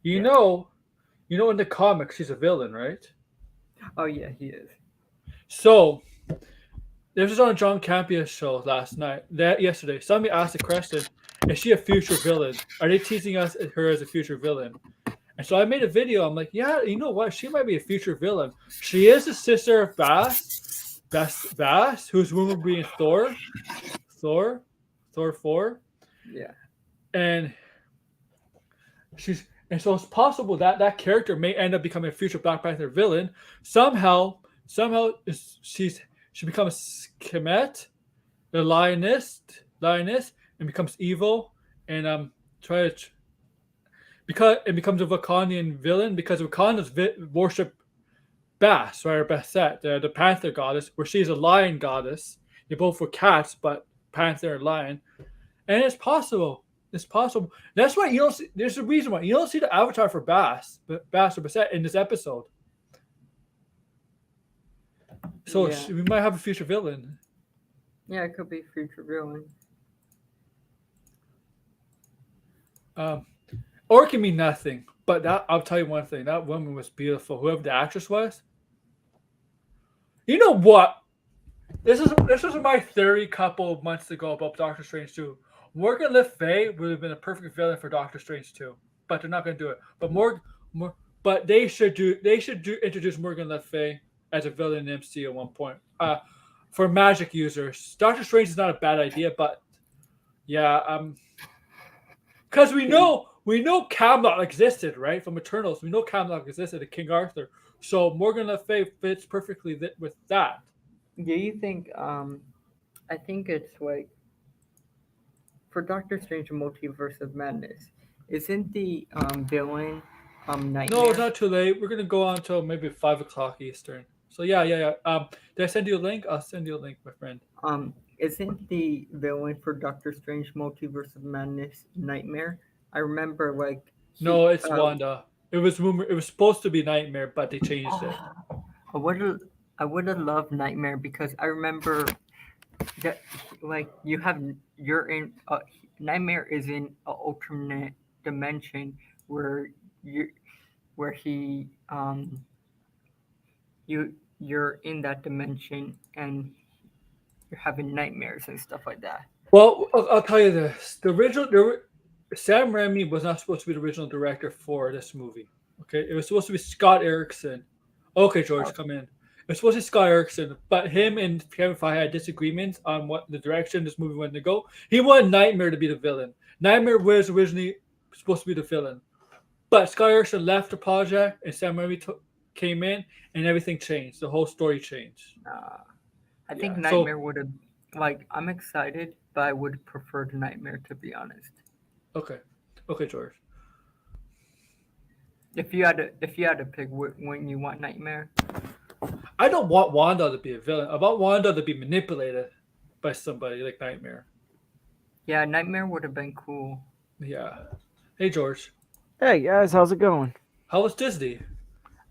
You yeah. know, you know in the comics she's a villain, right? Oh yeah, he is. So this was on a John Campea show last night. That yesterday, somebody asked the question: is she a future villain? Are they teasing us her as a future villain? And so I made a video. I'm like, yeah, you know what? She might be a future villain. She is the sister of Bass, who's rumored being Thor, Thor 4, Yeah, and so it's possible that that character may end up becoming a future Black Panther villain. Somehow she becomes Kemet, the lioness, and becomes evil, and try to because it becomes a Wakandian villain because Wakandans worship Bass, right, or Basset, the panther goddess, where she's a lion goddess. They both were cats, but panther and lion. And it's possible. It's possible. That's why you don't see. There's a reason why you don't see the avatar for Bass or Basset in this episode. So yeah, we might have a future villain. yeah. It could be future villain. Um, or it can mean nothing. But that I'll tell you one thing. That woman was beautiful. Whoever the actress was. You know what? This was my theory a couple of months ago about Doctor Strange 2. Morgan Le Fay would have been a perfect villain for Doctor Strange 2, but they're not going to do it. But they should introduce Morgan Le Fay as a villain in the MCU at one point. For magic users, Doctor Strange is not a bad idea, but yeah, because we know Camelot existed, right? From Eternals, we know Camelot existed at King Arthur, so Morgan Le Fay fits perfectly with that. Do you think? I think it's like for Doctor Strange Multiverse of Madness. Isn't the villain No, it's Nightmare? not too late. We're gonna go on until maybe 5 o'clock Eastern. So yeah. Did I send you a link? I'll send you a link, my friend. Isn't the villain for Doctor Strange Multiverse of Madness Nightmare? I remember like he. No, it's Wanda. It was rumor. It was supposed to be Nightmare, but they changed it. I would have. I would have loved Nightmare because I remember that like you're in Nightmare is in an alternate dimension where you where he you you're in that dimension and you're having nightmares and stuff like that. Well, I'll tell you this: Sam Raimi was not supposed to be the original director for this movie. Okay, it was supposed to be Scott Erickson. Okay, George, Oh, come in. It's supposed to be Scott Erickson, but him and Kevin Feige had disagreements on what the direction this movie wanted to go. He wanted Nightmare to be the villain. Nightmare was originally supposed to be the villain, but Scott Erickson left the project, and Sam Raimi came in, and everything changed. The whole story changed. uh, I think Yeah. Nightmare would have, like, I'm excited, but I would prefer the Nightmare, to be honest. Okay, okay, George. If you had to pick, when you want Nightmare? I don't want Wanda to be a villain. I want Wanda to be manipulated by somebody like Nightmare. Yeah, Nightmare would have been cool. Yeah. Hey, George. Hey guys, how's it going? How was Disney?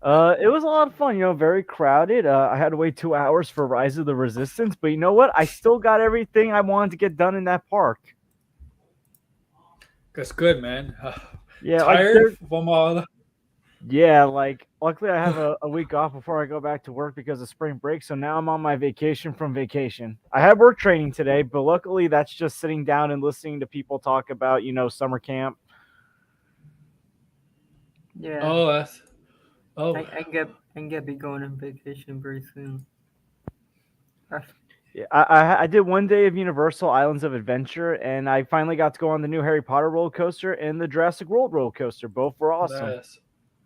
It was a lot of fun, very crowded. I had to wait 2 hours for Rise of the Resistance, but you know what? I still got everything I wanted to get done in that park. That's good, man. Yeah, Tired from all. luckily I have a week off before I go back to work because of spring break, so now I'm on my vacation from vacation. I had work training today, but luckily that's just sitting down and listening to people talk about, summer camp. Yeah. Oh, that's. Oh, I get be going on vacation very soon. Yeah, I did 1 day of Universal Islands of Adventure, and I finally got to go on the new Harry Potter roller coaster and the Jurassic World roller coaster. Both were awesome. nice.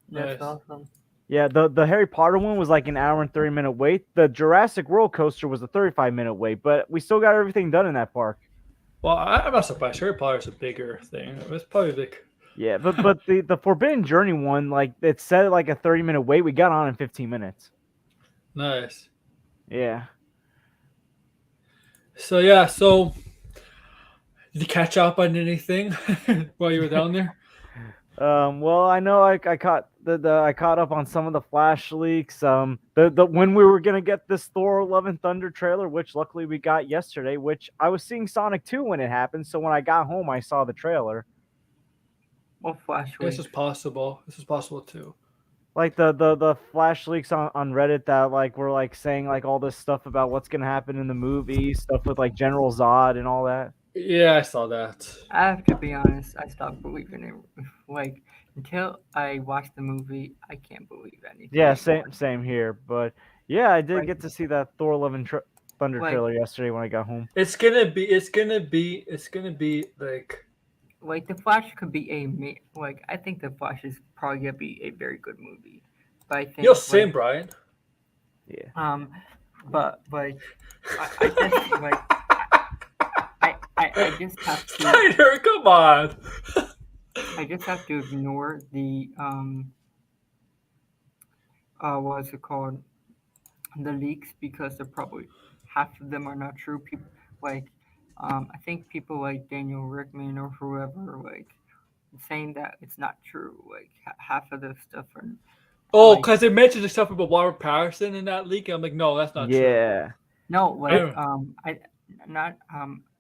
That's Nice. awesome. Yeah, the Harry Potter one was like an hour and 30-minute wait. The Jurassic World coaster was a 35-minute wait, but we still got everything done in that park. Well, I'm not surprised. Harry Potter's a bigger thing. It's probably like. Yeah, but the Forbidden Journey one, like it said like a 30-minute wait. We got on in 15 minutes. Nice. Yeah. So yeah, so did you catch up on anything while you were down there? Well, I know I caught I caught up on some of the flash leaks. The when we were gonna get this Thor Love and Thunder trailer, which luckily we got yesterday, which I was seeing Sonic 2 when it happened, so when I got home I saw the trailer. Well, Flash This Week. is possible. This is possible too. Like the flash leaks on Reddit that like were like saying like all this stuff about what's gonna happen in the movie, stuff with like General Zod and all that. Yeah, I saw that. I have to be honest. I stopped believing it. Like until I watched the movie, I can't believe anything. Yeah, anymore. same here. But yeah, I did Like- get to see that Thor Love and Thunder Like- trailer yesterday when I got home. It's gonna be like. Like the Flash could be like I think the Flash is probably gonna be a very good movie. But I think Yo, like, same, Brian. Yeah. but like I just like I just have to Snyder, come on. I just have to ignore the what is it called, the leaks, because they're probably half of them are not true. People like I think people like Daniel Rickman or whoever like saying that it's not true. Like half of the stuff are Oh, like- because they mentioned the stuff about Robert Patterson in that leak. I'm like, no, that's not true. Yeah. no like Yeah. I not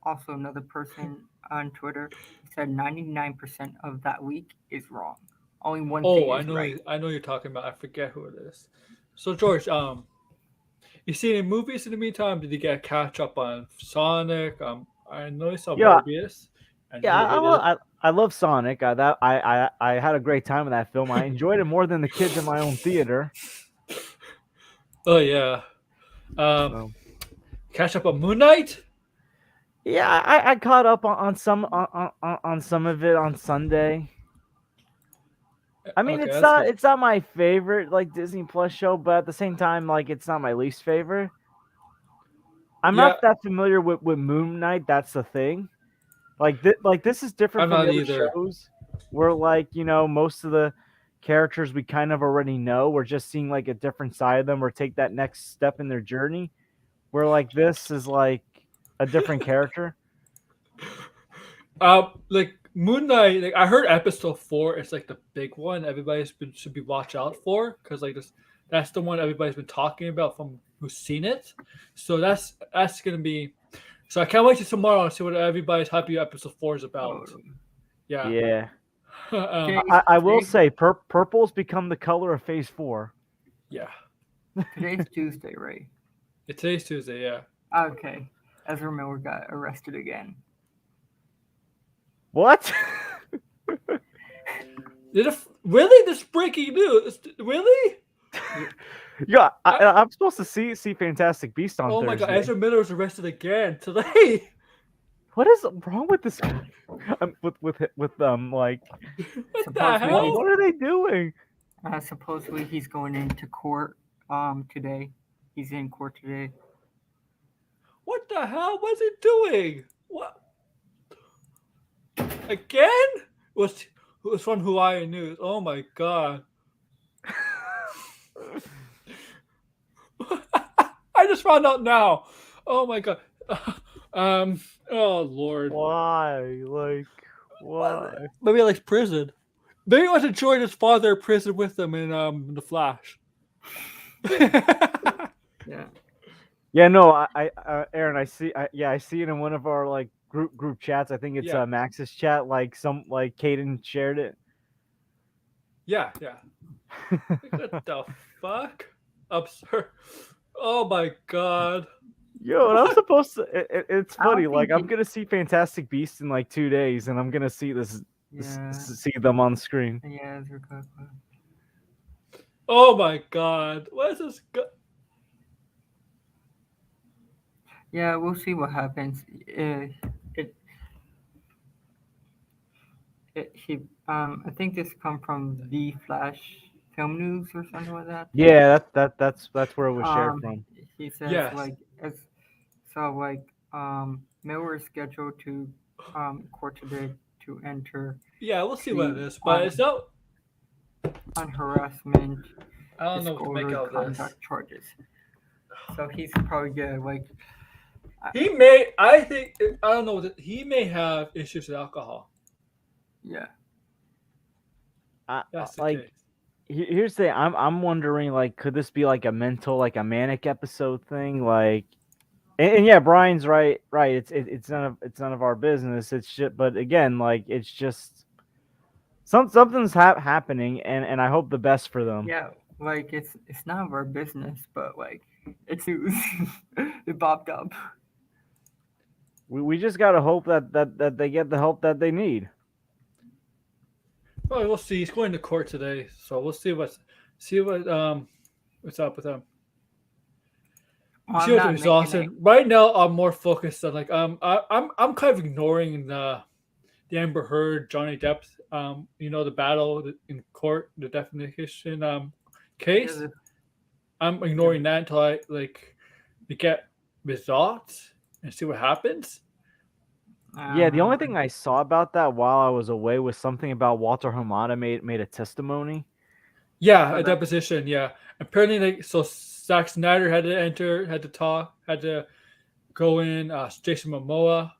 also another person on Twitter said 99% of that leak is wrong. Only one thing Oh, is right. I know you're talking about. I forget who it is. So George, you see any movies in the meantime? Did you get a catch up on Sonic? I know you saw Yeah. Morbius. And Yeah, you hated it. I love Sonic. I had a great time with that film. I enjoyed it more than the kids in my own theater. Oh yeah. So, Catch up on Moon Knight. yeah, I caught up on some on some of it on Sunday. I mean, Okay, it's that's good. it's not my favorite like Disney Plus show, but at the same time, like it's not my least favorite. I'm Yeah. not that familiar with Moon Knight. That's the thing. Like this is different I'm from not the other either. shows where like most of the characters we kind of already know. We're just seeing like a different side of them or take that next step in their journey. Where like this is like a different character. Like Moon Knight. Like I heard episode 4 is like the big one. Should be watch out for because like that's the one everybody's been talking about from who's seen it. So that's gonna be. So I can't wait till tomorrow and see what everybody's happy episode 4 is about. Yeah. Yeah. um, Okay. I will Jake- say purple's become the color of Phase 4. yeah. Today's Tuesday, right? Today's Tuesday, yeah. Okay. Ezra Miller got arrested again. What? Really? This breaking news? Really? Yeah, I'm supposed to see Fantastic Beast on Oh my Thursday. god, Ezra Miller was arrested again today. What is wrong with this guy? With like, What the Supposedly hell? what are they doing? Supposedly he's going into court today. He's in court today. What the hell was he doing? What? Again? It was from Hawaii News. Oh my god. I just found out now. Oh my god. Oh lord. Why? Like, why? Maybe he likes prison. Maybe he wants to join his father in prison with him in the Flash. Yeah. Yeah, no, Aaron, I see it in one of our like group chats. I think it's Yeah. Max's chat. Like Caden shared it. Yeah. What the fuck? Absurd. Oh my god. Yo, and I'm supposed to. It's I don't funny. Like, think I'm gonna see Fantastic Beasts in like 2 days, and I'm gonna see Yeah. see them on screen. Yeah, Ezra got caught. Oh my god. What is this? Yeah, we'll see what happens. I think this come from the Flash Film News or something like that. Yeah, that's where it was shared Um, from. He says Yes. Miller is scheduled to court today to enter Yeah, we'll see what it is, but it's not. on harassment, I don't know what to make disorderly out of this. conduct charges. So he's probably gonna He may. I think. I don't know. He may have issues with alcohol. yeah. That's the Like, case. here's the thing. I'm wondering, like, could this be like a mental, like a manic episode thing? Like, and yeah, Brian's right. It's none of our business. It's just, but again, like, it's just something's happening, and I hope the best for them. Yeah, like it's none of our business, but like it's news. It popped up. We just gotta hope that they get the help that they need. Well, we'll see. He's going to court today, so we'll see what's up with him. Well, See I'm what the not results. making And right now, I'm more focused on like I'm kind of ignoring the Amber Heard Johnny Depp the battle in court, the definition case. Yeah, I'm ignoring that until I we get results and see what happens. Yeah, the only thing I saw about that while I was away was something about Walter Hamada made a testimony. Yeah, Oh, a that- deposition. Yeah, apparently, so Zack Snyder had to enter, had to talk, had to go in. Jason Momoa.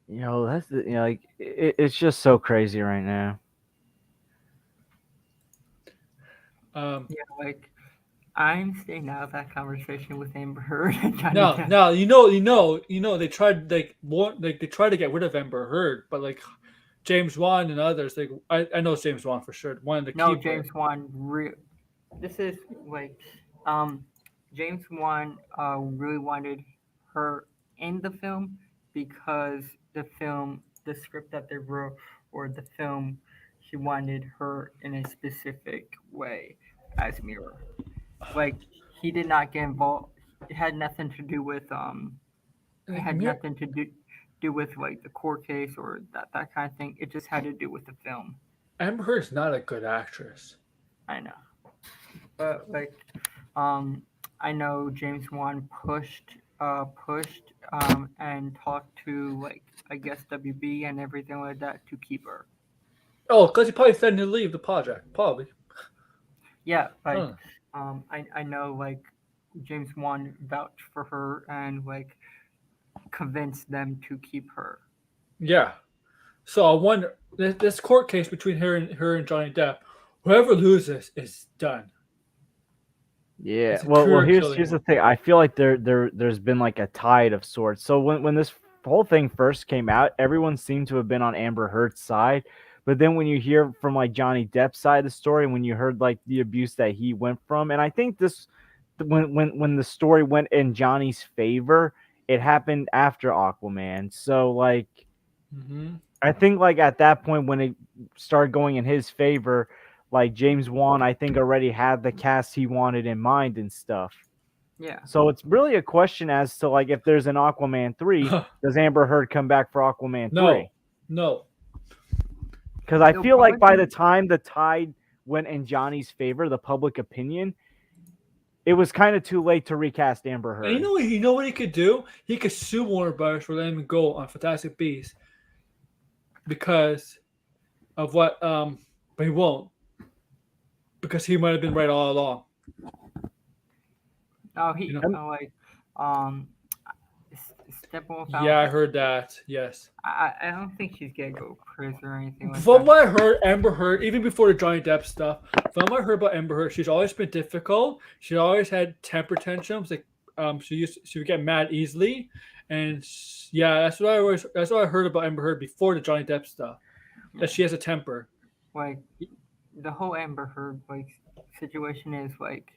That's like it's just so crazy right now. Um, Yeah, I'm staying out of that conversation with Amber Heard and Johnny no, Depp. no, they tried they tried to get rid of Amber Heard, but like James Wan and others, I know it's James Wan for sure. Wanted to No, keep James Wan. This is James Wan really wanted her in the film because the script that they wrote, or the film, she wanted her in a specific way as Mirror. Like, he did not get involved. It had nothing to do with It had nothing to do with like the court case or that kind of thing. It just had to do with the film. Amber Heard's not a good actress. I know, but I know James Wan pushed and talked to I guess WB and everything like that to keep her. Oh, because he probably threatened to leave the project, probably. Yeah, I know James Wan vouched for her and convinced them to keep her. Yeah. So I wonder this court case between her and Johnny Depp. Whoever loses is done. Yeah. It's a Well, career-killing here's the one. thing. I feel like there's been like a tide of sorts. So when this whole thing first came out, everyone seemed to have been on Amber Heard's side. But then when you hear from like Johnny Depp's side of the story, when you heard like the abuse that he went from, and I think this when the story went in Johnny's favor, it happened after Aquaman. So like Mm-hmm. I think like at that point when it started going in his favor, like James Wan, I think already had the cast he wanted in mind and stuff. Yeah. So it's really a question as to like if there's an Aquaman 3, does Amber Heard come back for Aquaman 3? No. Because I It'll feel like by probably the time the tide went in Johnny's favor, the public opinion, it was kind of too late to recast Amber Heard. And you know what he could do? He could sue Warner Brothers for letting him go on Fantastic Beasts because of what. But he won't because he might have been right all along. Oh, he You know? like Steppenwolf. Yeah, I heard that. Yes. I don't think she's gonna go to prison or anything like From that. what I heard, Amber Heard, even before the Johnny Depp stuff, from what I heard about Amber Heard, she's always been difficult. She always had temper tantrums. Like, she would get mad easily, and yeah, that's what I heard about Amber Heard before the Johnny Depp stuff. That she has a temper. Like the whole Amber Heard like situation is like,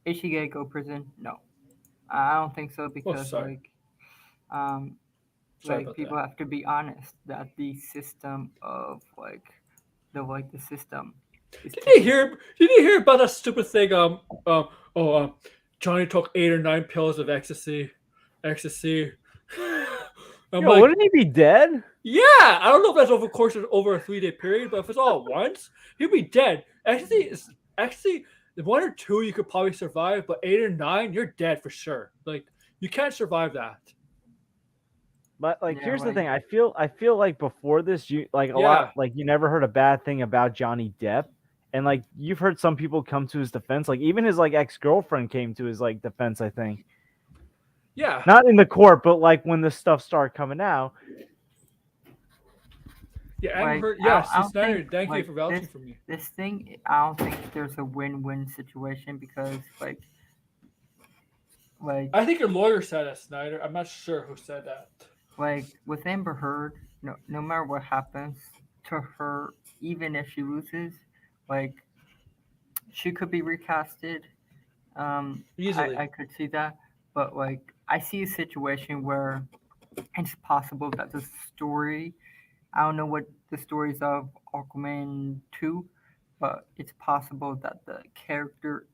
is she gonna go to prison? No, I don't think so because sorry. Sorry about people that. have to be honest that the system of the system. Did you hear about that stupid thing? Johnny took 8 or 9 pills of ecstasy. I'm Yo, like, wouldn't he be dead? yeah, I don't know if that's over course of over a 3-day period, but if it's all at once, he'll be dead. Ecstasy, 1 or 2 you could probably survive, but 8 or 9, you're dead for sure. Like you can't survive that. But like, Yeah, here's the like- thing. I feel like before this, you like a Yeah. lot. Like you never heard a bad thing about Johnny Depp, and like you've heard some people come to his defense. Like even his like ex-girlfriend came to his like defense. I think Yeah. not in the court, but like when this stuff started coming out. Yeah, Like, Amber Heard. I Yes, don't Snyder, think, thank you like, for vouching this- for me. This thing, I don't think there's a win-win situation because I think your lawyer said that, Snyder. I'm not sure who said that. like with Amber Heard, no matter what happens to her, even if she loses, like she could be recasted. Easily. I could see that, but like I see a situation where it's possible that the story, I don't know what the stories of Aquaman 2, but it's possible that the character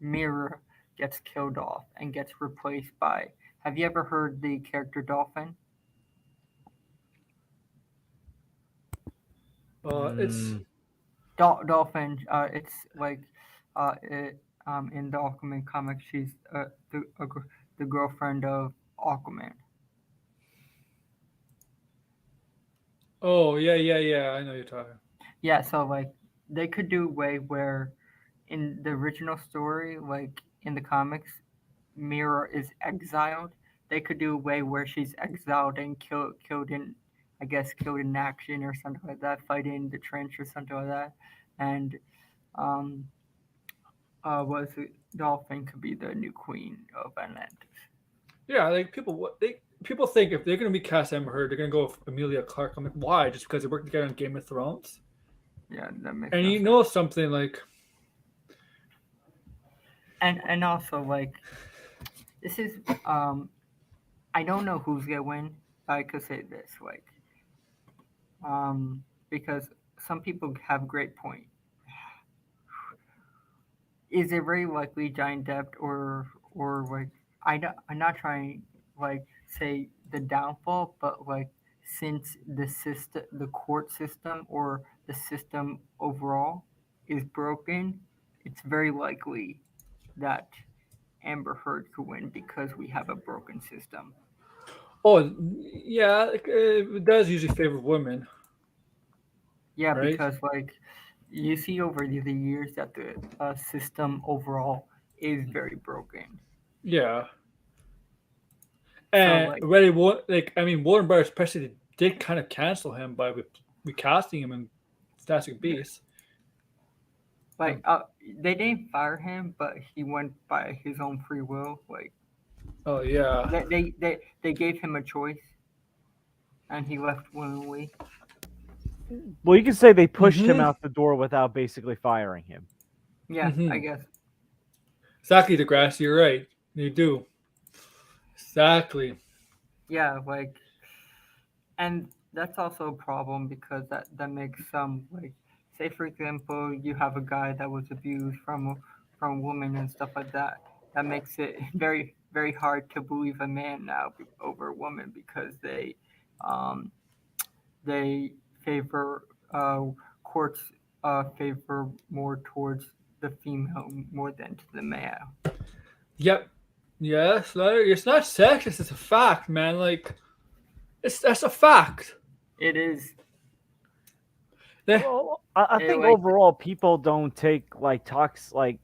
Mirror gets killed off and gets replaced by. Have you ever heard the character Dolphin? It's Dolphin. It's like in the Aquaman comic, she's the girlfriend of Aquaman. oh yeah. I know you're talking. Yeah, so like they could do a way where in the original story, like in the comics, Mirror is exiled. They could do a way where she's exiled and killed in, I guess, killed in action or something like that, fighting the trench or something like that. And was it Dolphin could be the new queen of Atlantis. Yeah, like people think if they're gonna be cast Amber Heard, they're gonna go with Emilia Clarke. I'm like, why? Just because they worked together on Game of Thrones? Yeah, that makes And no you sense. know something like, And also like this is I don't know who's gonna win. I could say this like because some people have a great point. Is it very likely Johnny Depp or like I'm not trying like say the downfall, but like since the system, the court system or the system overall is broken, it's very likely that Amber Heard could win because we have a broken system. oh yeah, it does usually favor women. Yeah, Right. because like you see over the years that the system overall is very broken. Yeah. And like- Warner Brothers especially did kind of cancel him by recasting him in Fantastic Beasts. Like they didn't fire him, but he went by his own free will. Like Oh yeah. they gave him a choice, and he left willingly. Well, you can say they pushed him Mhm. out the door without basically firing him. Yeah, I Mhm. guess. Exactly, Degrassi. You're right. You do. Exactly. Yeah, like, and that's also a problem because that makes some like, say for example, you have a guy that was abused from women and stuff like that. That makes it very hard to believe a man now over a woman because um, they favor courts favor more towards the female more than to the male. Yep. Yes. Like, it's not sexist. It's a fact, man. Like, that's a fact. It is Eh, Well, I think like overall people don't take like toxic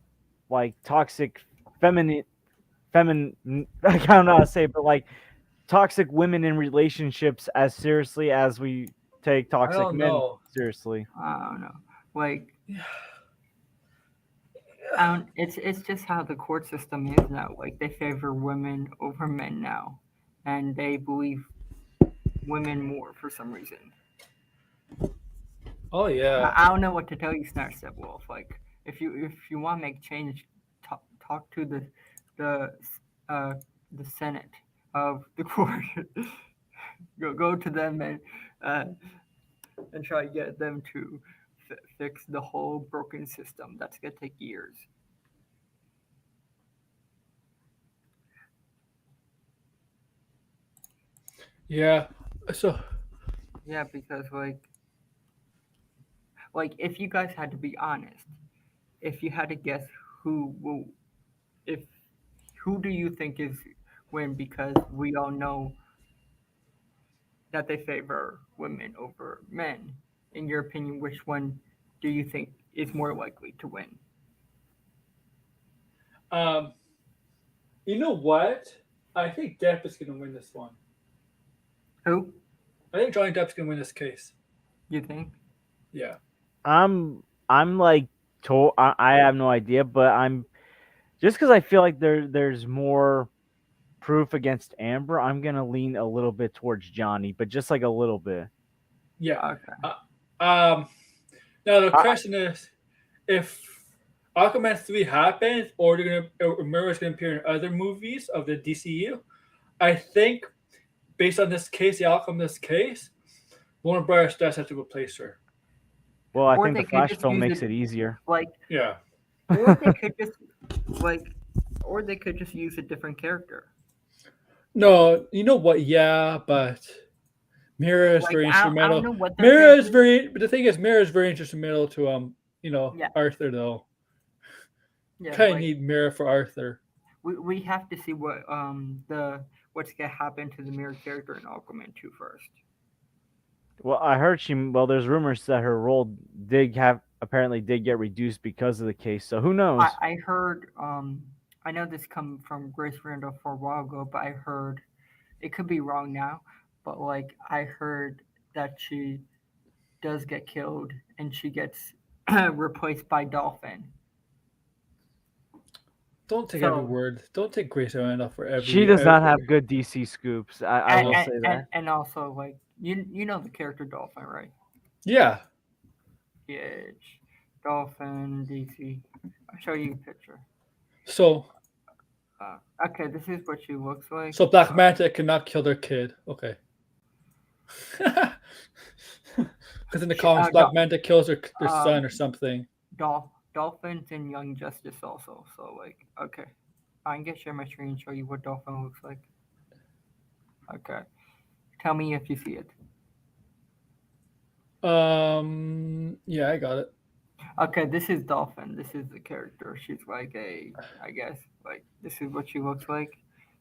feminine I don't know how to say it, but like toxic women in relationships as seriously as we take I toxic don't men know. seriously. I don't know, like Yeah. it's just how the court system is now. Like they favor women over men now, and they believe women more for some reason. Oh yeah. I don't know what to tell you, Snarf Wolf. Like if you want to make change, talk to the uh the Senate of the court. Go to them uh, and try to get them to fix the whole broken system. That's gonna take years. Yeah. So Yeah, because like if you guys had to be honest, if you had to guess who will, if who do you think is win? Because we all know that they favor women over men. In your opinion, which one do you think is more likely to win? um you know what? I think Depp is gonna win this one. Who I think Johnny Depp's gonna win this case. you think? Yeah. I'm like I have no idea, but I'm just because I feel like there's more proof against Amber, I'm gonna lean a little bit towards Johnny, but just like a little bit. Yeah. Okay. Uh, um Now the I, question is if Aquaman 3 happens or they're gonna or Mira's gonna appear in other movies of the DCU. I think based on this case, the outcome of this case, Warner Brothers does have to replace her. well, I Or think the they could Flash just film use makes it it easier. like, Yeah. or they could just like, or they could just use a different character. No, you know what? Yeah, but Mira is Like very I don't instrumental. know what their Mira is character. very. But the thing is, Mira is very instrumental to Yeah, Arthur though. yeah. Kind of Like need Mira for Arthur. we have to see what the what's gonna happen to the mirror character in Aquaman 2 first. Well, I heard well, there's rumors that her role did have apparently did get reduced because of the case. So who knows? I heard I know this come from Grace Randall for a while ago, but I heard it could be wrong now, but like I heard that she does get killed and she gets replaced by Dolphin. Don't take every So word. Don't take Grace Randall for She every. does not have good DC scoops. I and will No. say that. and also like you know the character Dolphin, right? Yeah. Yeah, Dolphin DC. I'll show you a picture. So Okay, this is what she looks like. so Black Manta cannot kill their kid. Okay. Because in the comics, Black Manta kills their son or something. Dolphins and Young Justice also. So like, okay, I can share my screen and show you what Dolphin looks like. Okay, tell me if you see it. Yeah, I got it. Okay, this is Dolphin. This is the character. She's like I guess like this is what she looks like.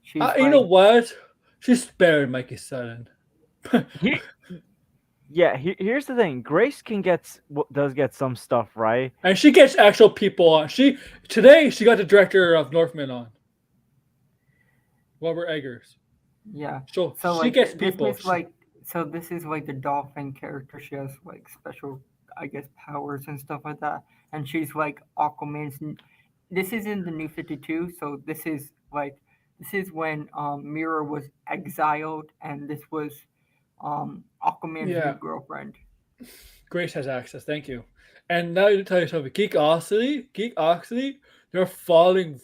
She's You know what? She's spared Mikey Sutton. Yeah, here's the thing. Grace does get some stuff right. And she gets actual people on. Today she got the director of Northman on. Robert Eggers. yeah. So she like gets people. this is like the Dolphin character. She has like special, I guess, powers and stuff like that. And she's like Aquaman's. This is in the New 52, so this is when Mira was exiled, and this was Aquaman's new girlfriend. Grace has access. Thank you. And now to tell you something, Geekosity, they're falling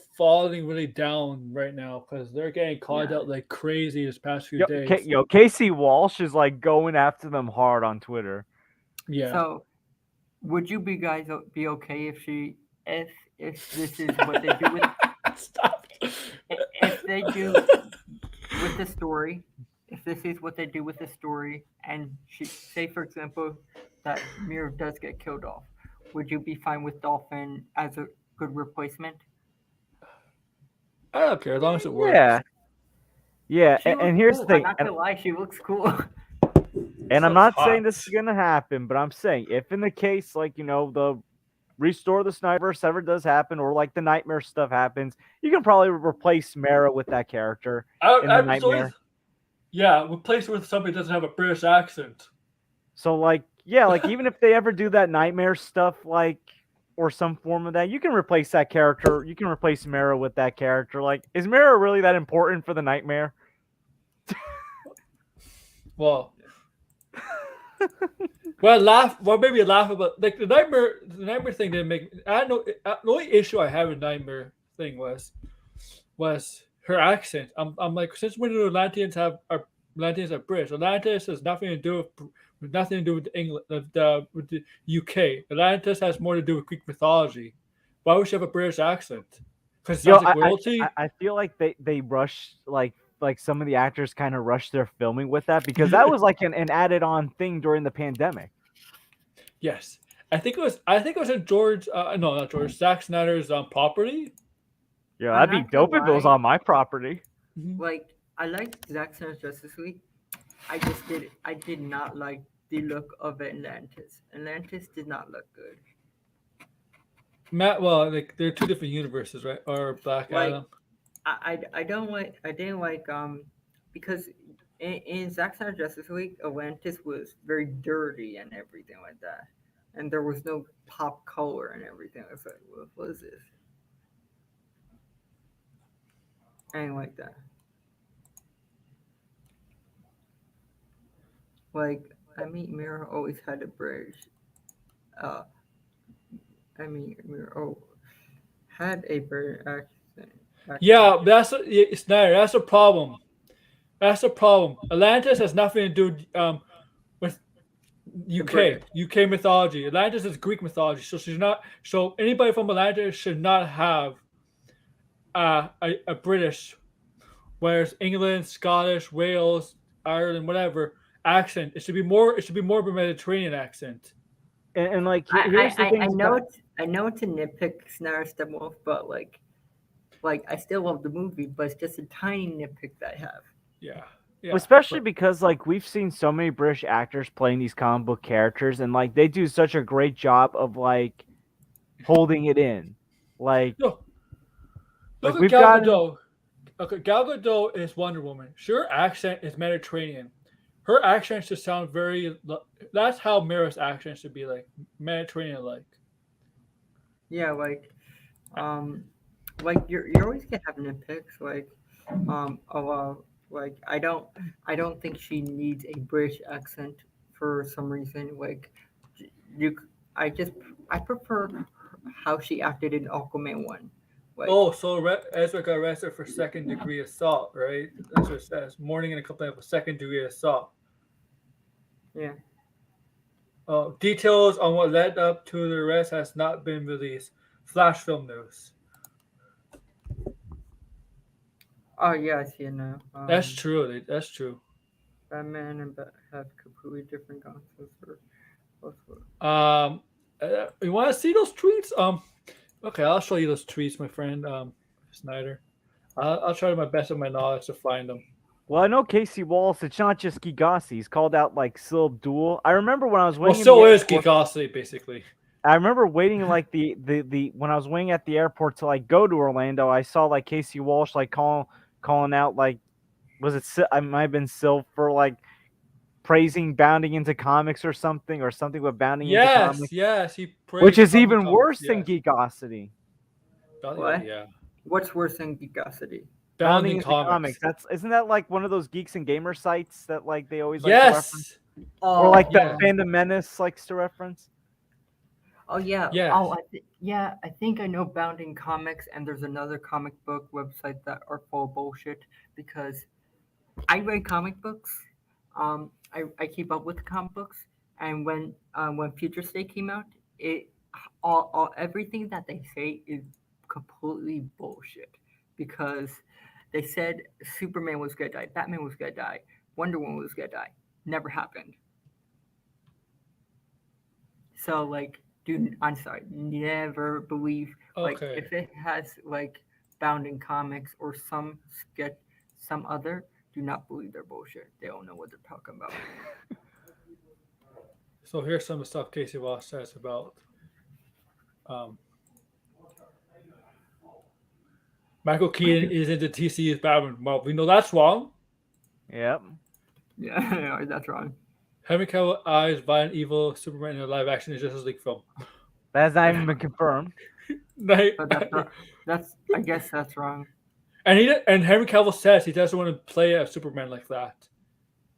really down right now because they're getting called Yeah. out like crazy this past few days. Casey Walsh is like going after them hard on Twitter. Yeah. So, would you be guys be okay if if this is what they do with Stop. if they do with the story, if this is what they do with the story, and she say for example that Mira does get killed off, would you be fine with Dolphin as a good replacement? I don't care as long as it works. Yeah. Yeah, She and looks here's cool. the thing. I'm not gonna lie, she looks cool. And I'm So not hot. saying this is gonna happen, but I'm saying if in the case, like, the restore the Snyderverse ever does happen, or like the Nightmare stuff happens, you can probably replace Mara with that character in the Nightmare. Replace it with somebody that doesn't have a British accent. So like, yeah, like even if they ever do that Nightmare stuff, like, or some form of that, you can replace that character. You can replace Mara with that character. Like, is Mara really that important for the Nightmare? Well, maybe laugh about like the nightmare thing didn't make. I don't know. The only issue I have with nightmare thing was her accent. I'm like, since when do Atlanteans have British? Atlantis has nothing to do with England, with the UK. Atlantis has more to do with Greek mythology. Why would she have a British accent? Because it sounds like royalty. I feel like they rush like some of the actors kind of rushed their filming with that, because that was like an added on thing during the pandemic. Yes, I think it was in George. No, not George. Zack Snyder's property. Yeah, I'm that'd be not gonna dope if it was lie. on my property. Like, I liked Zack Snyder's Justice League. I did not like the look of Atlantis. Atlantis did not look good. Matt, well, like they're two different universes, right? Or Black Like, Adam. I didn't like because in Zack Snyder's Justice League, Atlantis was very dirty and everything like that, and there was no pop color and everything. I was like, what is this? I didn't like that. Like, Mira always had a bridge. Mira had a British accent. Yeah, Snyder. That's a problem. That's a problem. Atlantis has nothing to do with UK mythology. Atlantis is Greek mythology, so she's not. So anybody from Atlantis should not have a British, whereas England, Scottish, Wales, Ireland, whatever accent. It should be more. It should be more of a Mediterranean accent. And like, here's the thing. I know it's a nitpick Snyder step off, but like I still love the movie, but it's just a tiny nitpick that I have. Yeah. Especially because like we've seen so many British actors playing these comic book characters, and like they do such a great job of like holding it in. Like, No. like Look we've at Gal got Gadot. Okay, Gal Gadot is Wonder Woman. Her accent is Mediterranean. Her accent should sound very. That's how Mira's accent should be like Mediterranean-like. Yeah, like you're always gonna have nitpicks. Like, like I don't think she needs a British accent for some reason. Like, you, I prefer how she acted in Aquaman 1. Like, Oh, so Ezra got arrested for second-degree assault, right? That's what it says. Morning in a complaint of second-degree assault. yeah. Details on what led up to the arrest has not been released. Flash film news. Oh yeah, I see it now. That's true. That's true. Batman and Bat have completely different concepts for both. You want to see those tweets? Okay, I'll show you those tweets, my friend. Snyder. I'll try my best of my knowledge to find them. well, I know Casey Walsh. It's not just Gigasi. He's called out like Sil Abdul. I remember when I was Well, waiting. so is Geekosity, basically. I remember waiting like the when I was waiting at the airport to like go to Orlando. I saw like Casey Walsh like calling out like, was it? I might have been Sil for like praising Bounding into Comics or something with Bounding into Comics. Yes, he praised Which is Comic even Con, worse than yes. Geekosity. What? Yeah. What's worse than Geekosity? Bounding into Comics. Isn't that like one of those geeks and gamer sites that like they always like to reference? Yes. Or like yeah. that Phantom Menace likes to reference? Oh yeah. Yes. Oh, yeah. I think I know Bounding Comics, and there's another comic book website that are full of bullshit because I read comic books. I keep up with comic books, and when Future State came out, it all everything that they say is completely bullshit because they said Superman was gonna die, Batman was gonna die, Wonder Woman was gonna die. Never happened. So like, dude, I'm sorry, never believe like Okay. if it has like Bounding Comics or some other, do not believe their bullshit. They don't know what they're talking about. So here's some of the stuff Casey Walsh says about um, Michael Keaton is into TCU's Batman. Well, we know that's wrong. Yep. Yeah, that's wrong. Henry Cavill eyes violent evil Superman in a live action Justice League film. That's not even been confirmed. Like, But that's not, I guess that's wrong. and Henry Cavill says he doesn't want to play a Superman like that.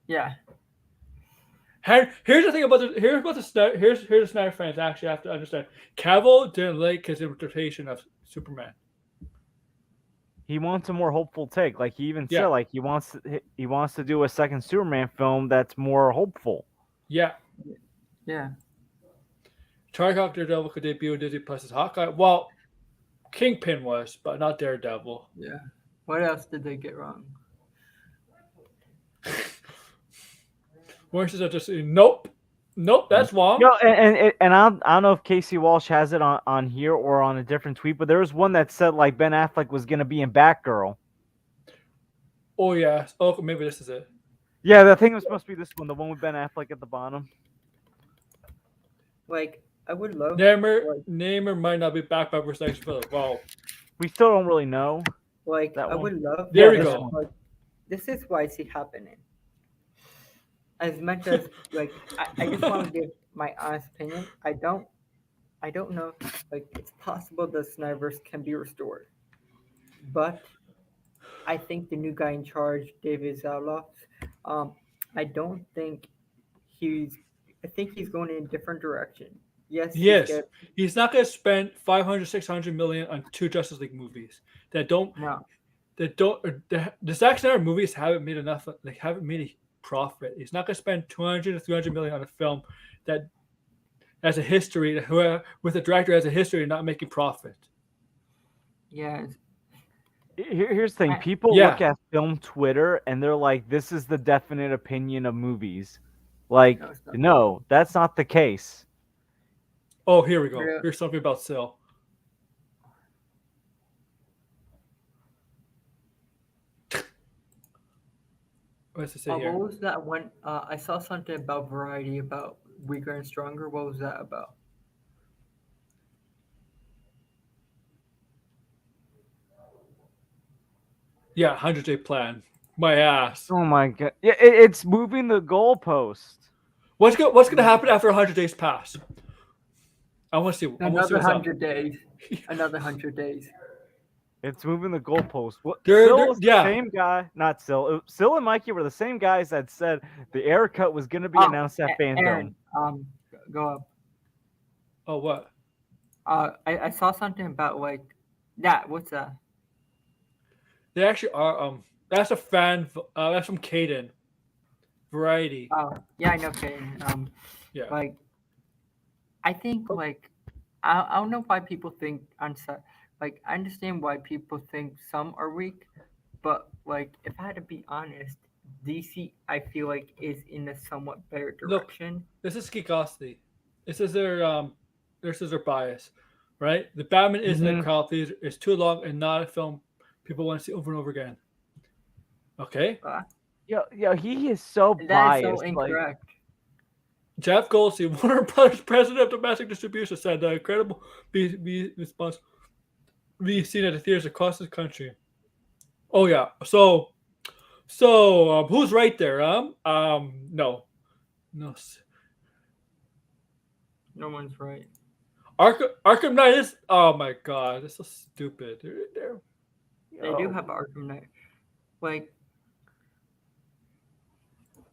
Yeah. Here's the thing about here's the Snyder fans actually have to understand. Cavill didn't like his interpretation of Superman. He wants a more hopeful take. Like he even Yeah. said, like he wants to do a second Superman film that's more hopeful. Yeah. Yeah. Tarkov Daredevil could debut in Disney Plus's Hawkeye. Well, Kingpin was, but not Daredevil. Yeah. What else did they get wrong? Voices are just nope, that's wrong. No, and I don't know if Casey Walsh has it on here or on a different tweet, but there was one that said like Ben Affleck was gonna be in Batgirl. Oh yeah. Oh, maybe this is it. Yeah, the thing was supposed to be this one, the one with Ben Affleck at the bottom. Like, I would love. Namor might not be back by first next film. Well, We still don't really know. Like, that I one. would love. There we this go. one. Like, this is why I see happening. As much as like, I just want to give my honest opinion. I don't know. Like, it's possible the Snyderverse can be restored, but I think the new guy in charge, David Zaloff, I don't think he's. I think he's going in a different direction. Yes, yes, he's not going to spend 500, 600 million on 2 Justice League movies the Zack Snyder movies haven't made enough. They haven't made a profit. He's not going to spend 200 to 300 million on a film that has a history, with a director has a history of not making profit. Yeah. Here's the thing: people look at film Twitter and they're like, "This is the definite opinion of movies." Like, no, that's not the case. Oh, here we go. Yeah. Here's something about Sil. What's it say here? What was that one? I saw something about Variety about Weaker and Stronger. What was that about? Yeah, 100-day plan. My ass. Oh my god! Yeah, it's moving the goalpost. What's going to happen after 100 days pass? I want to see. Another 100 days. Another 100 days. It's moving the goalpost. What? The same guy. Not Sil. Sil and Mikey were the same guys that said the air cut was going to be announced at Phantom. Aaron, go up. Oh, what? I saw something about like that. What's that? They actually are. That's a fan. That's from Caden. Variety. Oh, yeah, I know Caden. Yeah. Like, I think like I don't know why people think like I understand why people think some are weak, but like if I had to be honest, DC I feel like is in a somewhat better direction. Look, this is geekosity. This is their bias, right? The Batman isn't a crowd pleaser. It's too long and not a film people want to see over and over again. Okay. Yeah, he is so biased. That is so incorrect. Jeff Goldstein, Warner Brothers president of domestic distribution, said the incredible response be seen at the theaters across the country. Oh yeah. So who's right there? No. No one's right. Arkham Knight is. Oh my god, this is so stupid. They do Yo. have Arkham Knight. Like,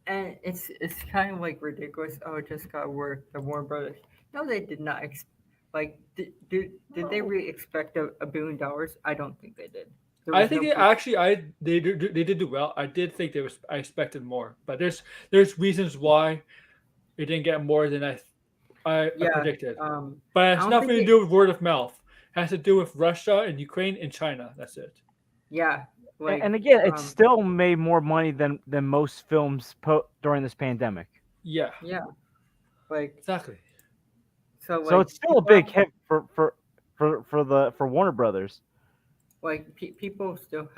and it's kind of like ridiculous. Oh, it just got work. The Warner Brothers. No, they did not. Did they really expect $1 billion? I don't think they did. There I was think no. it actually they did do well. I did think I expected more, but there's reasons why it didn't get more than I Yeah. predicted. But I it has don't nothing think to it. do with word of mouth. It has to do with Russia and Ukraine and China. That's it. Yeah. Like. And again, it Um. still made more money than most films during this pandemic. Yeah, Yeah. Like. exactly. So So like it's still a people big hit for Warner Brothers. people still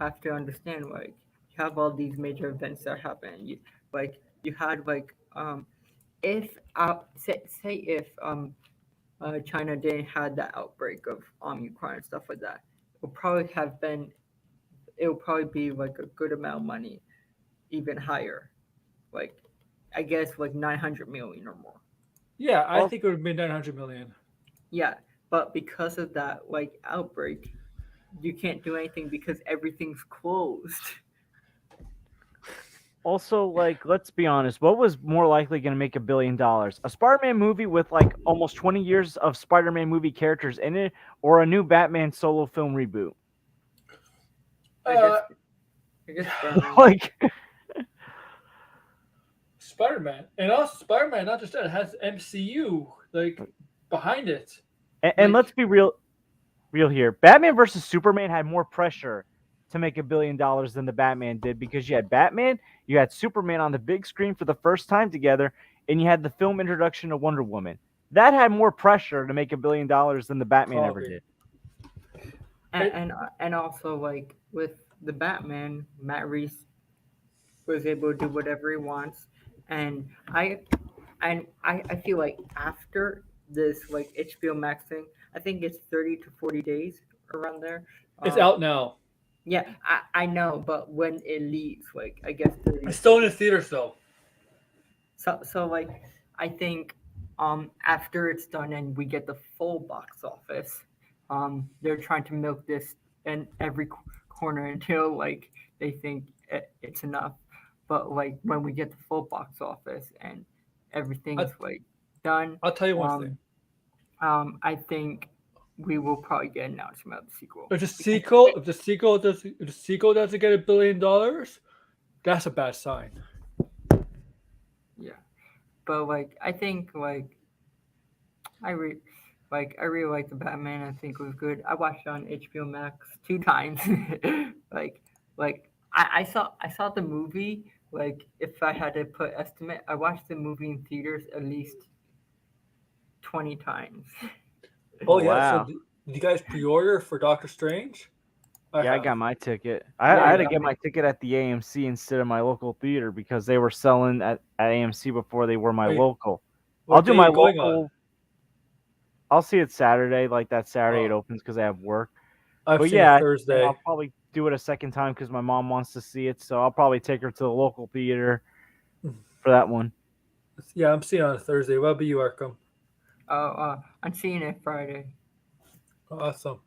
have to understand, like, you have all these major events that happen. You had if say if China didn't had that outbreak of Ukraine and stuff like that, it would probably be like a good amount of money, even higher, like, I guess like 900 million or more. Yeah, I Well, think it would have been 900 million. Yeah, but because of that outbreak, you can't do anything because everything's closed. also, like, let's be honest, what was more likely going to make $1 billion? A Spider-Man movie with like almost 20 years of Spider-Man movie characters in it, or a new Batman solo film reboot? I guess Uh, I guess Spider-Man. Like, Spider-Man, and also Spider-Man, not just that, it has MCU like behind it. and Like, let's be real here. Batman versus Superman had more pressure to make $1 billion than the Batman did, because you had Batman, you had Superman on the big screen for the first time together, and you had the film introduction of Wonder Woman. That had more pressure to make $1 billion than the Batman ever Probably. did. and also, like, with the Batman, Matt Reeves was able to do whatever he wants, and I feel like after this, like, HBO Max thing, I think it's 30 to 40 days around there. It's Um, out now. yeah, I know, but when it leaves, like, I guess 30 It's to still in 40. the theaters though. So like, I think after it's done and we get the full box office, they're trying to milk this in every corner until, like, they think it's enough. But like, when we get the full box office and everything's I, like done, I'll tell you one thing. I think we will probably get an announcement of the sequel. If the Because sequel, if the sequel doesn't get $1 billion, that's a bad sign. yeah, but like, I think, like, I re I really like the Batman. I think it was good. I watched it on HBO Max 2 times. like I saw the movie. Like, if I had to put estimate, I watched the movie in theaters at least 20 times. Oh yeah. So Wow. did you guys pre-order for Doctor Strange? Yeah, I have. got my ticket. Yeah, I had to yeah. get my ticket at the AMC instead of my local theater because they were selling at AMC before they were my Wait, local. what I'll do day my you going on? local. I'll see it Saturday, like that Saturday it Oh, opens because I have work. I've But seen yeah, it and Thursday. I'll probably do it a second time because my mom wants to see it. So I'll probably take her to the local theater for that one. Yeah, I'm seeing it on Thursday. What about you, Arkham? I'm seeing it Friday. Awesome.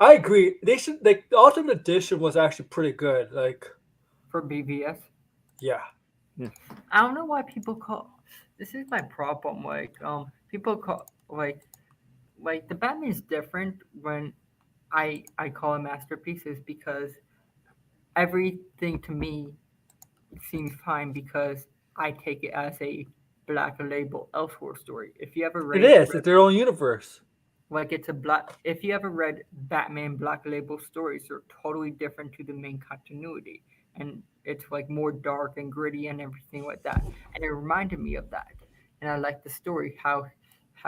I agree. They should like the Ultimate Edition was actually pretty good. Like, For BVS. yeah, I don't know why people call. This is my problem. Like, people call, like the Batman's different when I call it masterpieces, because everything to me seems fine because I take it as a Black Label Elseworld story. If you ever it read, is. It's their own universe. like, it's a black. If you ever read Batman Black Label stories, they're totally different to the main continuity, and it's like more dark and gritty and everything like that. And it reminded me of that, and I like the story how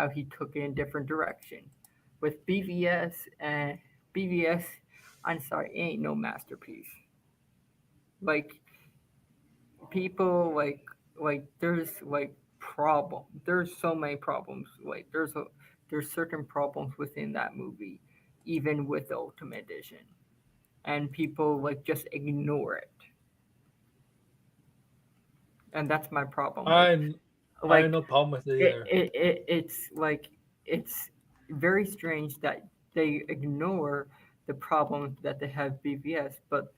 he took it in different direction. With BVS, I'm sorry, it ain't no masterpiece. Like, people, there's so many problems. Like, there's certain problems within that movie, even with the Ultimate Edition, and people, like, just ignore it, and that's my problem. I have Like no problem with it either. it's very strange that they ignore the problem that they have BVS, but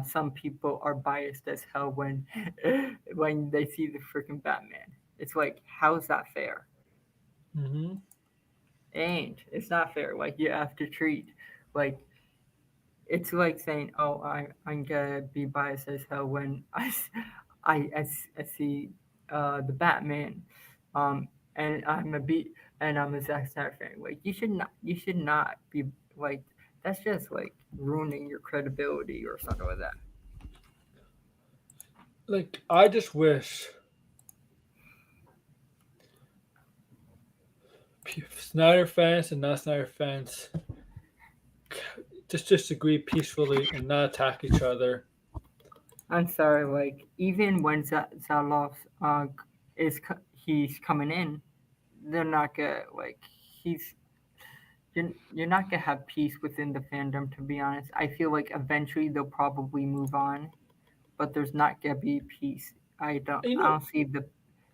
some people are biased as hell when when they see the freaking Batman. It's like, how is that fair? Mm-hmm. It ain't. It's not fair. Like you have to treat like it's like saying, "Oh, I'm gonna be biased as hell when I see the Batman, and I'm a Zack Snyder fan." Like you should not be like that's just like ruining your credibility or something like that. Like I just wish Snyder fans and not Snyder fans just disagree peacefully and not attack each other. I'm sorry, like even when Zalov he's coming in, they're not gonna like he's you're not gonna have peace within the fandom. To be honest, I feel like eventually they'll probably move on, but there's not gonna be peace. You I know, don't see the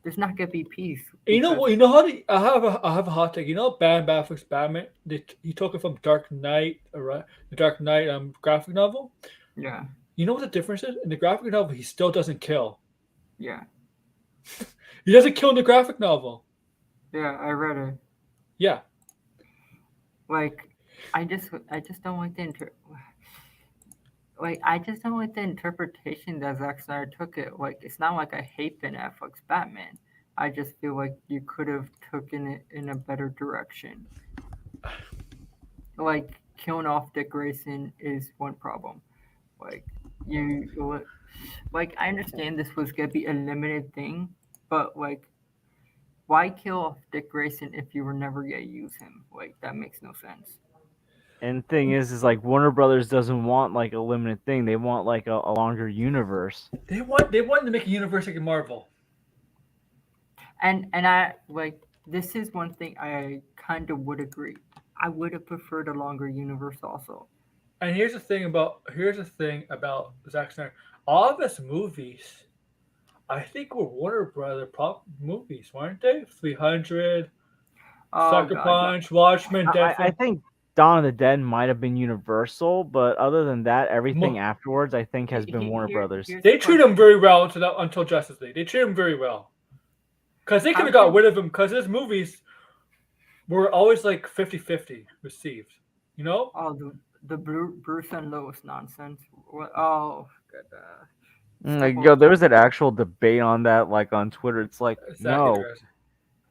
there's not gonna be peace you know because what? You know how I have a hot take. You know, Batman Affleck's Batman. He took it from Dark Knight, right? The Dark Knight graphic novel. yeah, You know what the difference is? In the graphic novel, he still doesn't kill. yeah, He doesn't kill in the graphic novel. yeah. I read it. Yeah, Like I just don't like I just don't like the interpretation that Zack Snyder took it. Like, it's not like I hate Ben Affleck's Batman. I just feel like you could have taken it in a better direction. Like, killing off Dick Grayson is one problem. Like, you, like, I understand this was gonna be a limited thing, but like, why kill off Dick Grayson if you were never gonna use him? Like, that makes no sense. And thing is like Warner Brothers doesn't want like a limited thing. They want like a longer universe. they wanted to make a universe like a Marvel. And I like this is one thing I kind of would agree. I would have preferred a longer universe also. And here's the thing about Zack Snyder. All of his movies, I think, were Warner Brother movies, weren't they? 300, Oh Sucker God, Punch, Watchmen, I Deathloop. think Dawn of the Dead might have been Universal, but other than that, everything Mo- afterwards I think has been Warner Brothers. here's the They treat him question: very well until Justice League. They treat him very well because they could How have got did rid of him because his movies were always like 50-50 received. You know oh the Bruce and Lois nonsense? What? Oh, God, it's the Like whole yo, there was an actual debate on that, like on Twitter. It's like exactly. no, Chris.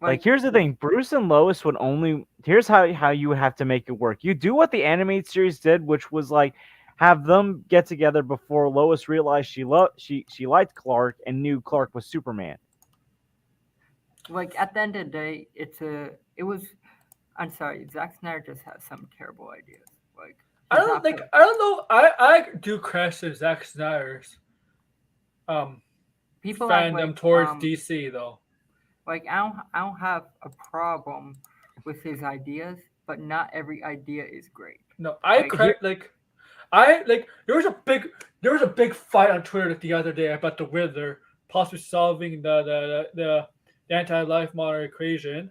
like like here's the thing: Bruce and Lois would only. Here's how you would have to make it work. You do what the animated series did, which was like have them get together before Lois realized she liked Clark and knew Clark was Superman. like at the end of the day, it was. I'm sorry, Zack Snyder just has some terrible ideas. Like I he's don't not think put I don't know. I do credit Zack Snyder's um people act fandom like towards DC though. like I don't have a problem with his ideas, but not every idea is great. No, I Like Here, credit like there was a big fight on Twitter the other day about the Riddler possibly solving the anti-life model equation,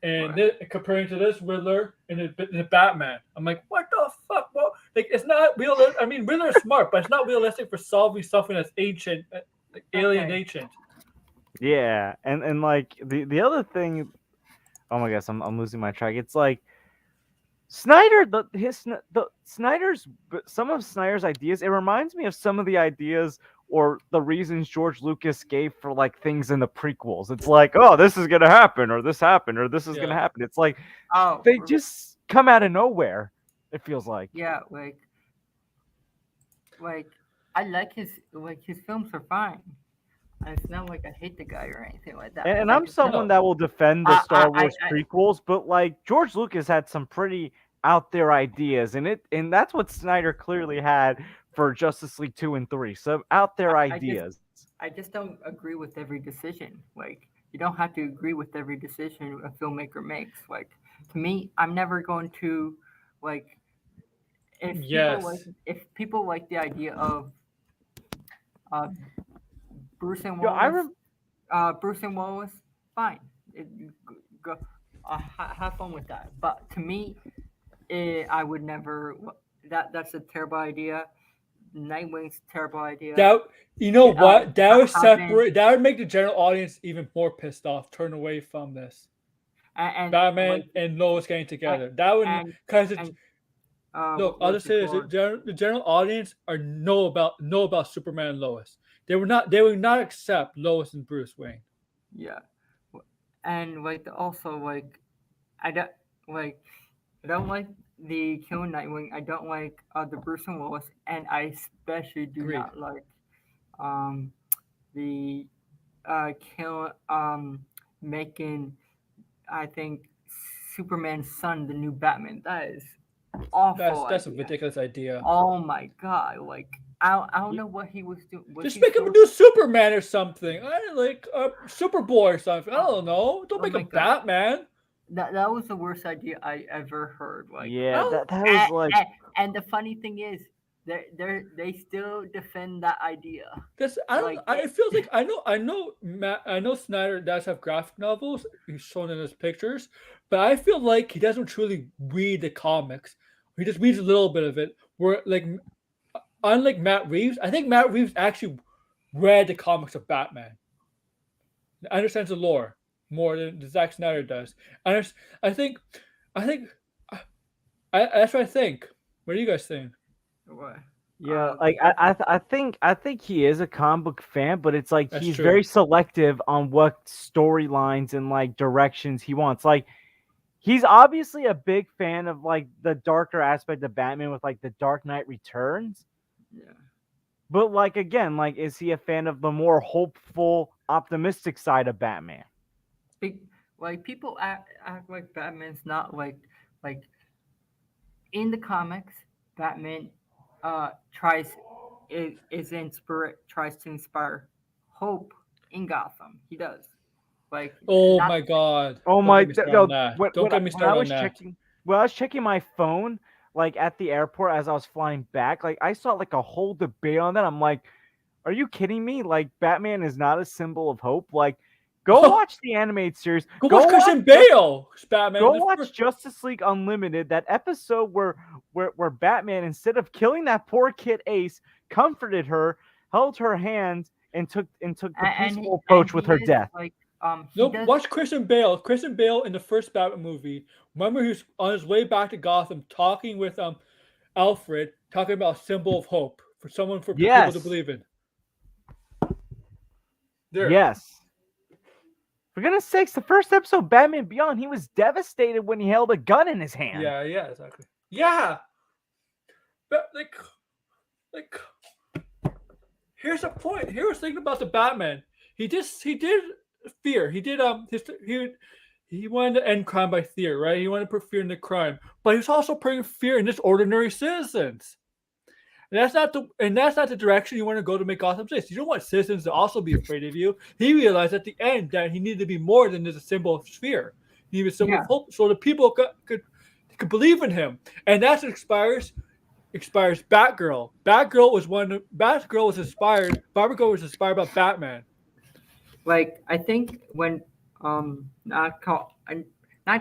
and what? comparing to this Riddler and the Batman. I'm like, what the fuck? Well, like it's not real. I mean, Riddler's smart, but it's not realistic for solving something that's ancient, like alien Okay. ancient. yeah, and like the other thing. Oh my gosh, I'm losing my track. It's like Snyder, the Snyder's some of Snyder's ideas. It reminds me of some of the ideas or the reasons George Lucas gave for like things in the prequels. It's like, oh, this is gonna happen, or this happened, or this is gonna Yeah. happen. It's like Oh, they just come out of nowhere. It feels like. yeah, like I like his films are fine. It's not like I hate the guy or anything like that. And I I'm just don't. someone No, that will defend the I I Star Wars I, prequels, but like George Lucas had some pretty out there ideas, and that's what Snyder clearly had for Justice League 2 and 3. Some out there I ideas. I just don't agree with every decision. Like you don't have to agree with every decision a filmmaker makes. Like to me, I'm never going to like yes, if people like the idea of uh, Bruce and Yo, I Wallace, rem- Bruce and Wallace, fine. Go have fun with that. But to me, I would never. that's a terrible idea. Nightwing's a terrible idea. That you know what? That would Robin separate. That would make the general audience even more pissed off, turn away from this. and Batman like and Lois getting and together. That would and, because it's and look. what I'll was just it say this: called? the general audience are know about Superman and Lois. They would not. They would not accept Lois and Bruce Wayne. Yeah, and like also like I don't like I don't like the killing Nightwing. I don't like the Bruce and Lois, and I especially do Agreed. not like um the kill making I think Superman's son the new Batman. That is awful That's a idea. ridiculous idea. Oh my god! Like I don't know what he was doing. Was Just he make him a still? new Superman or something. I like Superboy or something. I don't know. Don't Oh make my him god! Batman. That was the worst idea I ever heard. Like, Yeah, Oh, that was like and the funny thing is, they still defend that idea. Because I don't. Like, It feels like I know Snyder does have graphic novels. He's shown in his pictures, but I feel like he doesn't truly read the comics. He just reads a little bit of it. Where like unlike Matt Reeves, I think Matt Reeves actually read the comics of Batman. Understands the lore more than Zack Snyder does. And I think, I think, that's what I think. What do you guys think? what? yeah, Um, like I think he is a comic book fan, but it's like That's he's true. very selective on what storylines and like directions he wants. Like he's obviously a big fan of like the darker aspect of Batman with like the Dark Knight Returns. yeah. But like again, like is he a fan of the more hopeful, optimistic side of Batman? Like people act like Batman's not like in the comics. Batman tries tries to inspire hope in Gotham. He does. Like Oh not my God! Oh Don't my! get me started No, on that. Don't get me when I started on was that. checking, when I was checking my phone, like at the airport as I was flying back, like I saw like a whole debate on that. I'm like, are you kidding me? Like Batman is not a symbol of hope. Like, go watch the animated series. Go watch Christian Bale, Batman. Go watch Justice League Unlimited. That episode where Batman, instead of killing that poor kid Ace, comforted her, held her hand, and took the peaceful approach with her is death. like he No, does watch Christian Bale. Christian Bale in the first Batman movie. Remember, he was on his way back to Gotham, talking with Alfred, talking about a symbol of hope for someone for people to Yes. believe in. There. Yes. For goodness sakes, the first episode, Batman Beyond, he was devastated when he held a gun in his hand. Yeah, exactly. Yeah, but like, here's the point. Here's the thing about the Batman. He did fear. He did he wanted to end crime by fear, right? He wanted to put fear into crime, but he was also putting fear in just ordinary citizens. And that's not the direction you want to go to make Gotham safe. You don't want citizens to also be afraid of you. He realized at the end that he needed to be more than just a symbol of fear. He needed a symbol of hope, so the people could believe in him. And that's what inspires Batgirl. Batgirl was inspired. Barbara Gordon was inspired by Batman. like I think when not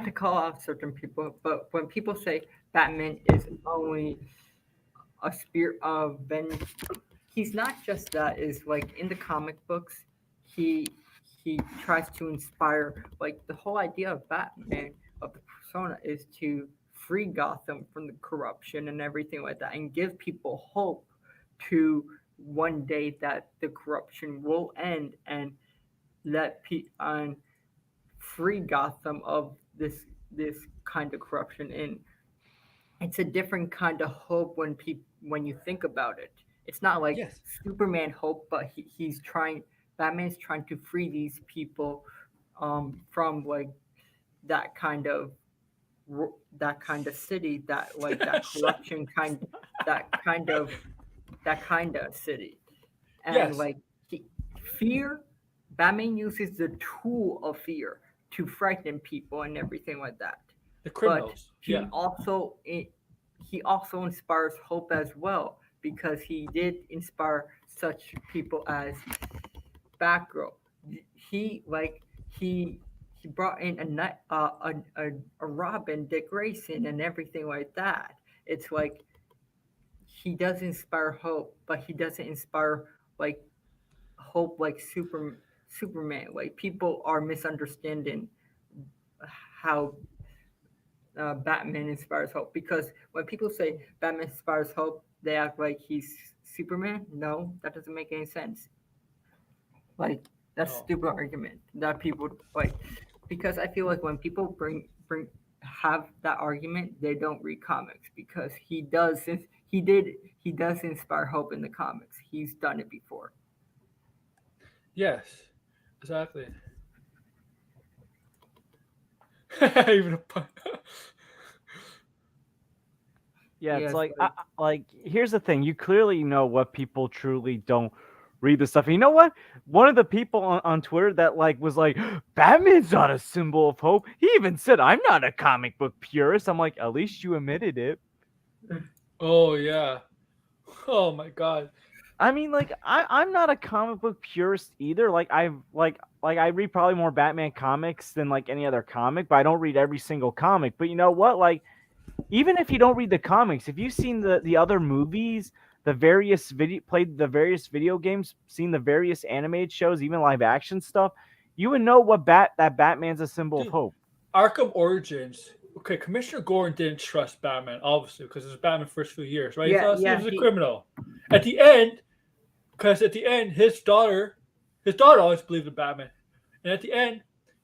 to call out certain people, but when people say Batman is only a spirit of vengeance, he's not just that. Is like in the comic books, he tries to inspire like the whole idea of Batman of the persona is to free Gotham from the corruption and everything like that, and give people hope to one day that the corruption will end and and free Gotham of this kind of corruption. And it's a different kind of hope when you think about it. It's not like Yes. Superman hope, but he's trying. Batman's trying to free these people from like that kind of city that like that corruption that kind of city. And Yes. like fear, Batman uses the tool of fear to frighten people and everything like that. The But criminals. Yeah. he also inspires hope as well because he did inspire such people as Batgirl. He brought in a Robin, Dick Grayson, and everything like that. It's like he does inspire hope, but he doesn't inspire like hope like Superman. Like people are misunderstanding how Batman inspires hope, because when people say Batman inspires hope, they act like he's Superman. No, that doesn't make any sense. Like that's a No. stupid argument that people like, because I feel like when people bring have that argument, they don't read comics, because he does since he does inspire hope in the comics. He's done it before. Yes, exactly. Even a pun. Yeah, it's Yes, like like like here's the thing. You clearly know what people truly don't read the stuff. And you know what? One of the people on Twitter that like was like, Batman's not a symbol of hope. He even said, I'm not a comic book purist. I'm like, at least you admitted it. Oh yeah. Oh my god. I mean, like I'm not a comic book purist either. Like I read probably more Batman comics than like any other comic, but I don't read every single comic. But you know what? Like even if you don't read the comics, if you've seen the other movies, the various played the various video games, seen the various animated shows, even live action stuff, you would know what that Batman's a symbol of Dude, hope. Arkham Origins. Okay, Commissioner Gordon didn't trust Batman, obviously, because it was Batman first few years, right? He yeah, thought he yeah, was a he criminal. At the end, because at the end, his daughter always believed in Batman, and at the end,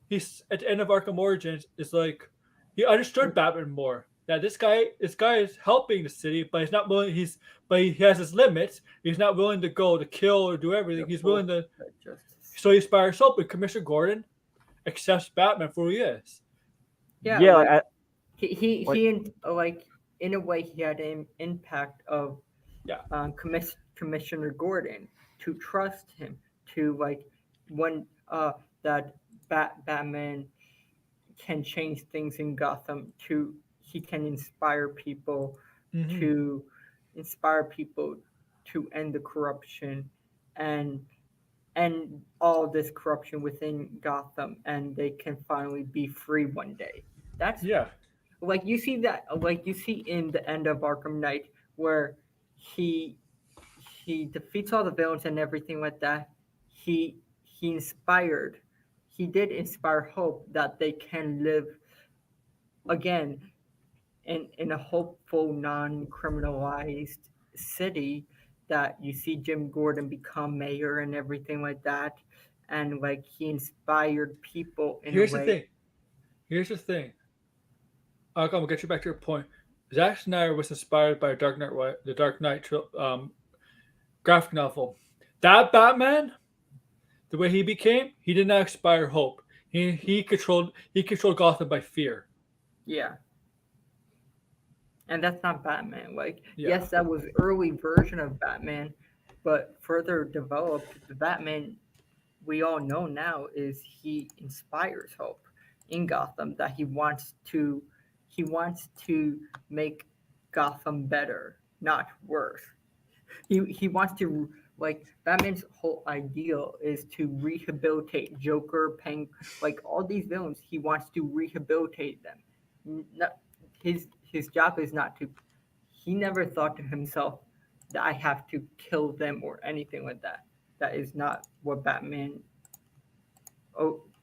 he's at the end of Arkham Origins, it's like he understood Batman more. That this guy is helping the city, but he's not willing. But he has his limits. He's not willing to go to kill or do everything. the He's full willing to. justice. So he inspires hope, and Commissioner Gordon accepts Batman for who he is. Yeah, Yeah, like like, like he like in a way he had an impact of Yeah, Commissioner Gordon to trust him to like when that Batman can change things in Gotham, to he can hmm to inspire people to end the corruption and all this corruption within Gotham, and they can finally be free one day. That's yeah, like you see that like you see in the end of Arkham Knight, where he he defeats all the villains and everything like that. He inspired, he did inspire hope that they can live again in a hopeful, non-criminalized city. That you see Jim Gordon become mayor and everything like that, and like he inspired people in a Here's the way. thing. Here's the thing. I'm gonna get you back to your point. Zack Snyder was inspired by the Dark Knight graphic novel. That Batman, the way he became, he did not inspire hope. He controlled Gotham by fear. Yeah, and that's not Batman. Like, Yeah, yes, that was early version of Batman, but further developed, the Batman we all know now is he inspires hope in Gotham, that he wants to make Gotham better, not worse. He wants to, like, Batman's whole ideal is to rehabilitate Joker, like all these villains. He wants to rehabilitate them. Not, his job is not to. He never thought to himself that I have to kill them or anything like that. That is not what Batman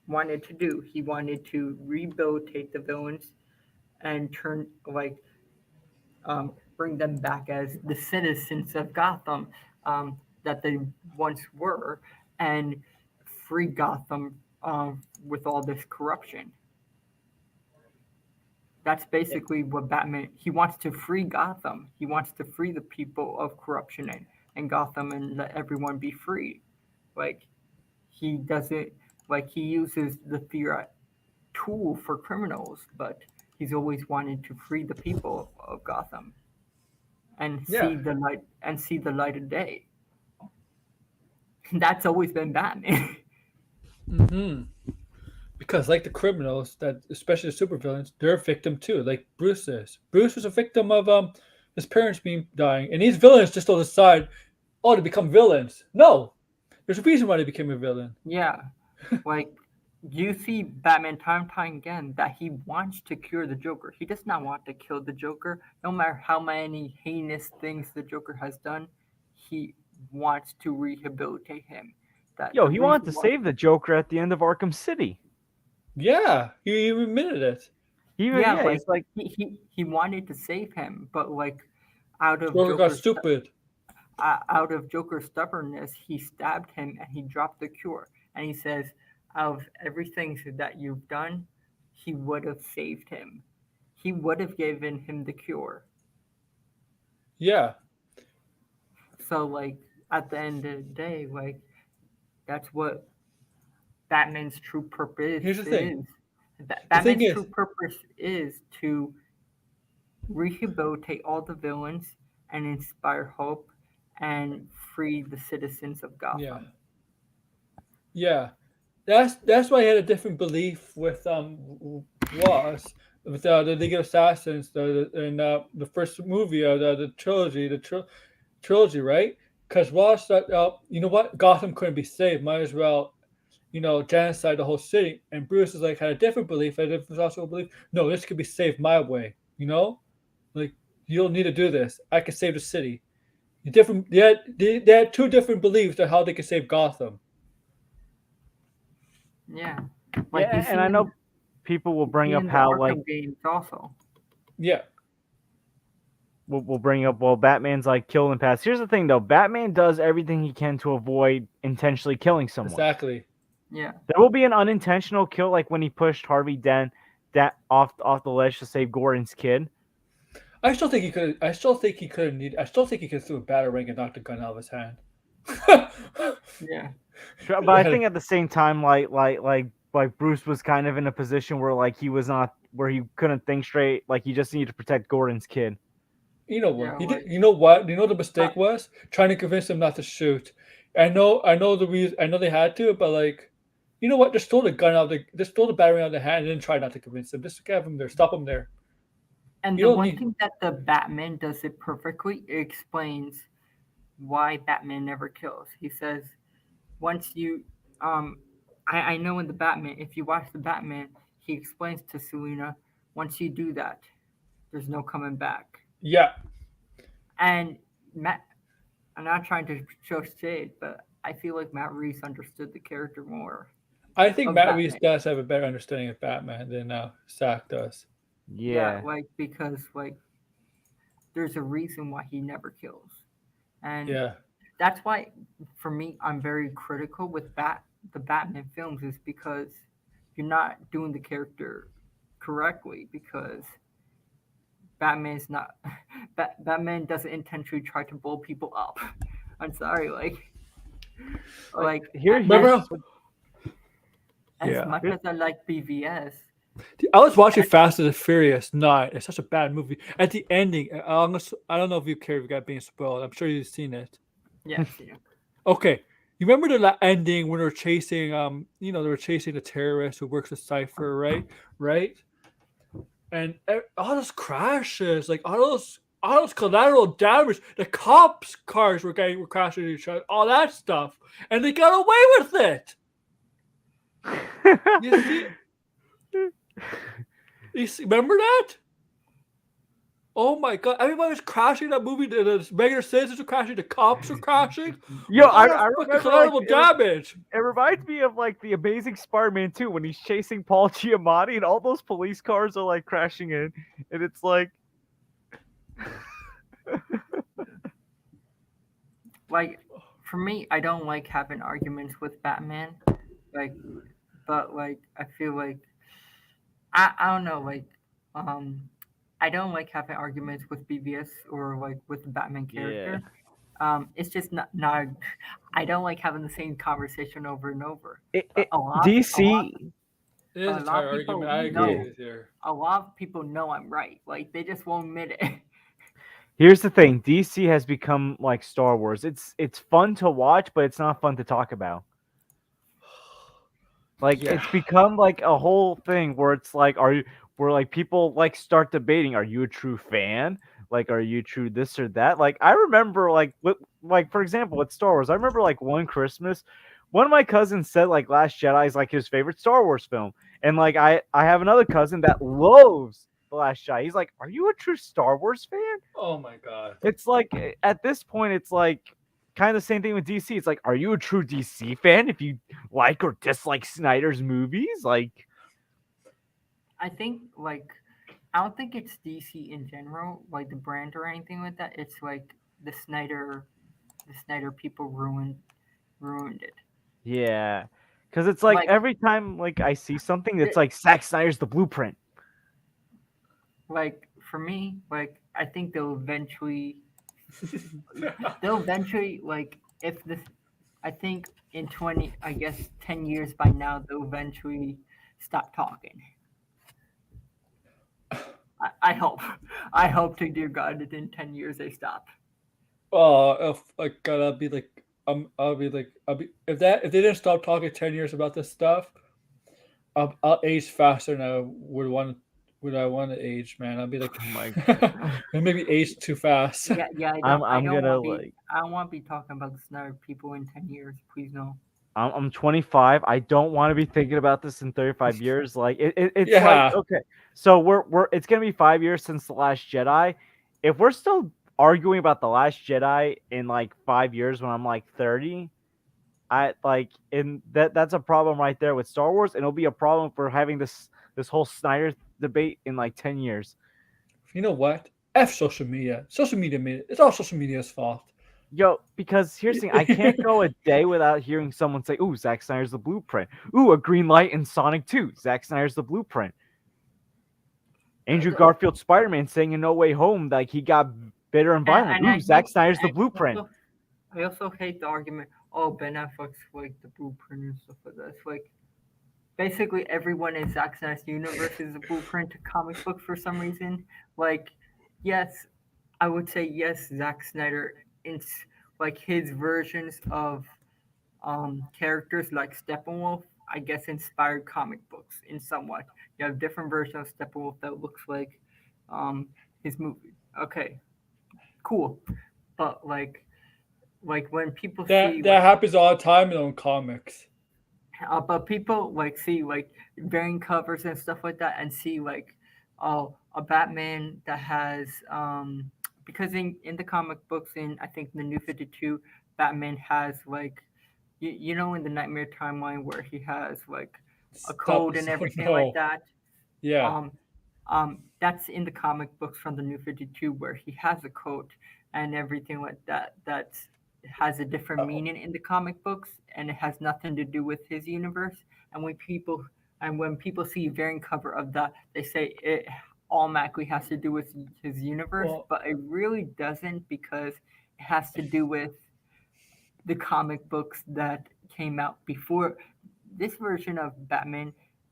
wanted to do. He wanted to rehabilitate the villains and turn like bring them back as the citizens of Gotham that they once were, and free Gotham with all this corruption. That's basically what Batman. He wants to free Gotham. He wants to free the people of corruption and Gotham, and let everyone be free. Like he doesn't, like he uses the fear tool for criminals, but he's always wanted to free the people of Gotham and yeah. see the light of day. That's always been Batman. hmm Because like the criminals, that especially the supervillains, they're a victim too. Like Bruce is. Bruce was a victim of his parents being dying, and these villains just don't decide, oh, to become villains. No, there's a reason why they became a villain. Yeah, like you see Batman time and time again that he wants to cure the Joker. He does not want to kill the Joker. No matter how many heinous things the Joker has done, he wants to rehabilitate him. That Yo, the he wanted to reason why save the Joker at the end of Arkham City. Yeah, he even admitted it. yeah, like He's like, he wanted to save him, but like out of Joker got stupid. out of Joker's stubbornness, he stabbed him and he dropped the cure. And he says, out of everything that you've done, he would have saved him. He would have given him the cure. Yeah, So, like, at the end of the day, like, that's what Batman's true purpose here's the thing. is. The thing Batman's is, true purpose is to rehabilitate all the villains and inspire hope and free the citizens of Gotham. yeah, yeah. That's why I had a different belief with was with the League of Assassins in the first movie of the trilogy, trilogy, right? Because Ross thought, you know what, Gotham couldn't be saved. Might as well, genocide the whole city. And Bruce is like had a different belief. And it was also a belief. No, this could be saved my way. Like you don't need to do this. I can save the city. They had two different beliefs on how they could save Gotham. Yeah. Like yeah, you see and I in- know people will bring see up in the how Arkham like games also. Yeah, we'll bring up Batman's like killed in the past. Here's the thing though, Batman does everything he can to avoid intentionally killing someone. exactly. Yeah. There will be an unintentional kill, like when he pushed Harvey Dent off the ledge to save Gordon's kid. I still think he could. I still think he could throw a batarang and knock the gun out of his hand. Yeah. Sure, but I think at the same time, like Bruce was kind of in a position where like he was not where he couldn't think straight. Like he just needed to protect Gordon's kid. You know what? Yeah, He like- did. You know what? You know the mistake was trying to convince him not to shoot. I know the reason. I know they had to, but like, you know what? Just throw the gun out. Just throw the battery out of the hand, and then try not to convince him. Just have him there. Stop him there. And You the don't one need- thing that the Batman does it perfectly, it explains why Batman never kills. He says, once you, I know in the Batman, if you watch the Batman, he explains to Selina, once you do that, there's no coming back. Yeah, And Matt, I'm not trying to show shade, but I feel like Matt Reeves understood the character more. I think Of Matt Batman. Reeves does have a better understanding of Batman than Zach does. Yeah. Like because like there's a reason why he never kills. And Yeah, that's why for me I'm very critical with the Batman films is because you're not doing the character correctly because Batman's not Batman doesn't intentionally try to blow people up. I'm sorry, like Here, Remember here's- as yeah. much as I like BVS, I was watching Fast and the Furious 9. It's such a bad movie. At the ending, I don't know if you care if you got being spoiled. I'm sure you've seen it. yes, yeah. Okay, you remember the ending when they were chasing, they were chasing the terrorist who works with Cypher, right? Right? And all those crashes, like all those collateral damage, the cops' cars were crashing into each other, all that stuff, and they got away with it. You see? Remember that? Oh my god! Everybody was crashing that movie. The regular citizens were crashing. The cops were crashing. Yo, All that I fucking remember collateral like, damage. it reminds me of like the Amazing Spider-Man 2 when he's chasing Paul Giamatti and all those police cars are like crashing in, and it's like, Like for me, I don't like having arguments with Batman. Like, but like I feel like I don't know. Like, I don't like having arguments with BVS or like with the Batman character. It's just not. I don't like having the same conversation over and over. DC. It is A a lot tired of people argument. I know. agree with you. A lot of people know I'm right. Like they just won't admit it. Here's the thing: DC has become like Star Wars. It's fun to watch, but it's not fun to talk about. Like Yeah. it's become like a whole thing where it's like, where like people like start debating: are you a true fan? Like, are you true this or that? Like, I remember like for example with Star Wars, I remember like one Christmas one of my cousins said like Last Jedi is like his favorite Star Wars film, and like I have another cousin that loves the Last Jedi. He's like, "Are you a true Star Wars fan?" Oh my god. It's like at this point, it's like kind of the same thing with DC. It's like, are you a true DC fan if you like or dislike Snyder's movies? Like, I think like I don't think it's DC in general, like the brand or anything like that. It's like the Snyder people ruined it. yeah, because it's like Like every time like I see something, it's the- like Zack Snyder's the blueprint. like for me, like I think they'll eventually like if this I think in 20 I guess 10 years by now they'll eventually stop talking. I hope. I hope to dear God that in 10 years they stop. Oh, if like God, I'll be like, I'll be like, I'll be if they didn't stop talking 10 years about this stuff, I'll age faster than I would I want to age, man. I'll be like, Oh my maybe age too fast. Yeah, I I'm don't gonna want to be like I don't want to be talking about the Snyder people in 10 years. Please no. I'm 25. I don't want to be thinking about this in 35 years. Like it's like Yeah. okay, so we're it's gonna be 5 years since the Last Jedi. If we're still arguing about the Last Jedi in like 5 years when I'm like 30, I like in that's a problem right there with Star Wars, and it'll be a problem for having this whole Snyder debate in like 10 years. You know what? F social media. Social media made it. It's all social media's fault. Yo, because here's the thing, I can't go a day without hearing someone say, "Ooh, Zack Snyder's the blueprint." Ooh, a green light in Sonic 2. Zack Snyder's the blueprint. Andrew Garfield Spider-Man saying in No Way Home like he got bitter and violent. And I Ooh, Zack hate- Snyder's the I blueprint. I also hate the argument, oh, Ben Affleck's like the blueprint and stuff like that. It's like basically everyone in Zack Snyder's universe is a blueprint to comic book for some reason. Like, yes, I would say yes, Zack Snyder, like his versions of characters like Steppenwolf, I guess inspired comic books in somewhat. You have different versions of Steppenwolf that looks like his movie. Okay, cool. But like when people see That happens all the time in comics. but people like see like variant covers and stuff like that and see like oh a Batman that has because in the comic books in I think the New 52 Batman has like you know in the Nightmare timeline where he has like a code and everything like that. Yeah. That's in the comic books from the New 52 where he has a code and everything like that that has a different meaning in the comic books and it has nothing to do with his universe. And when people see a variant cover of that, they say it automatically has to do with his universe, Well- but it really doesn't because it has to do with the comic books that came out before this version of Batman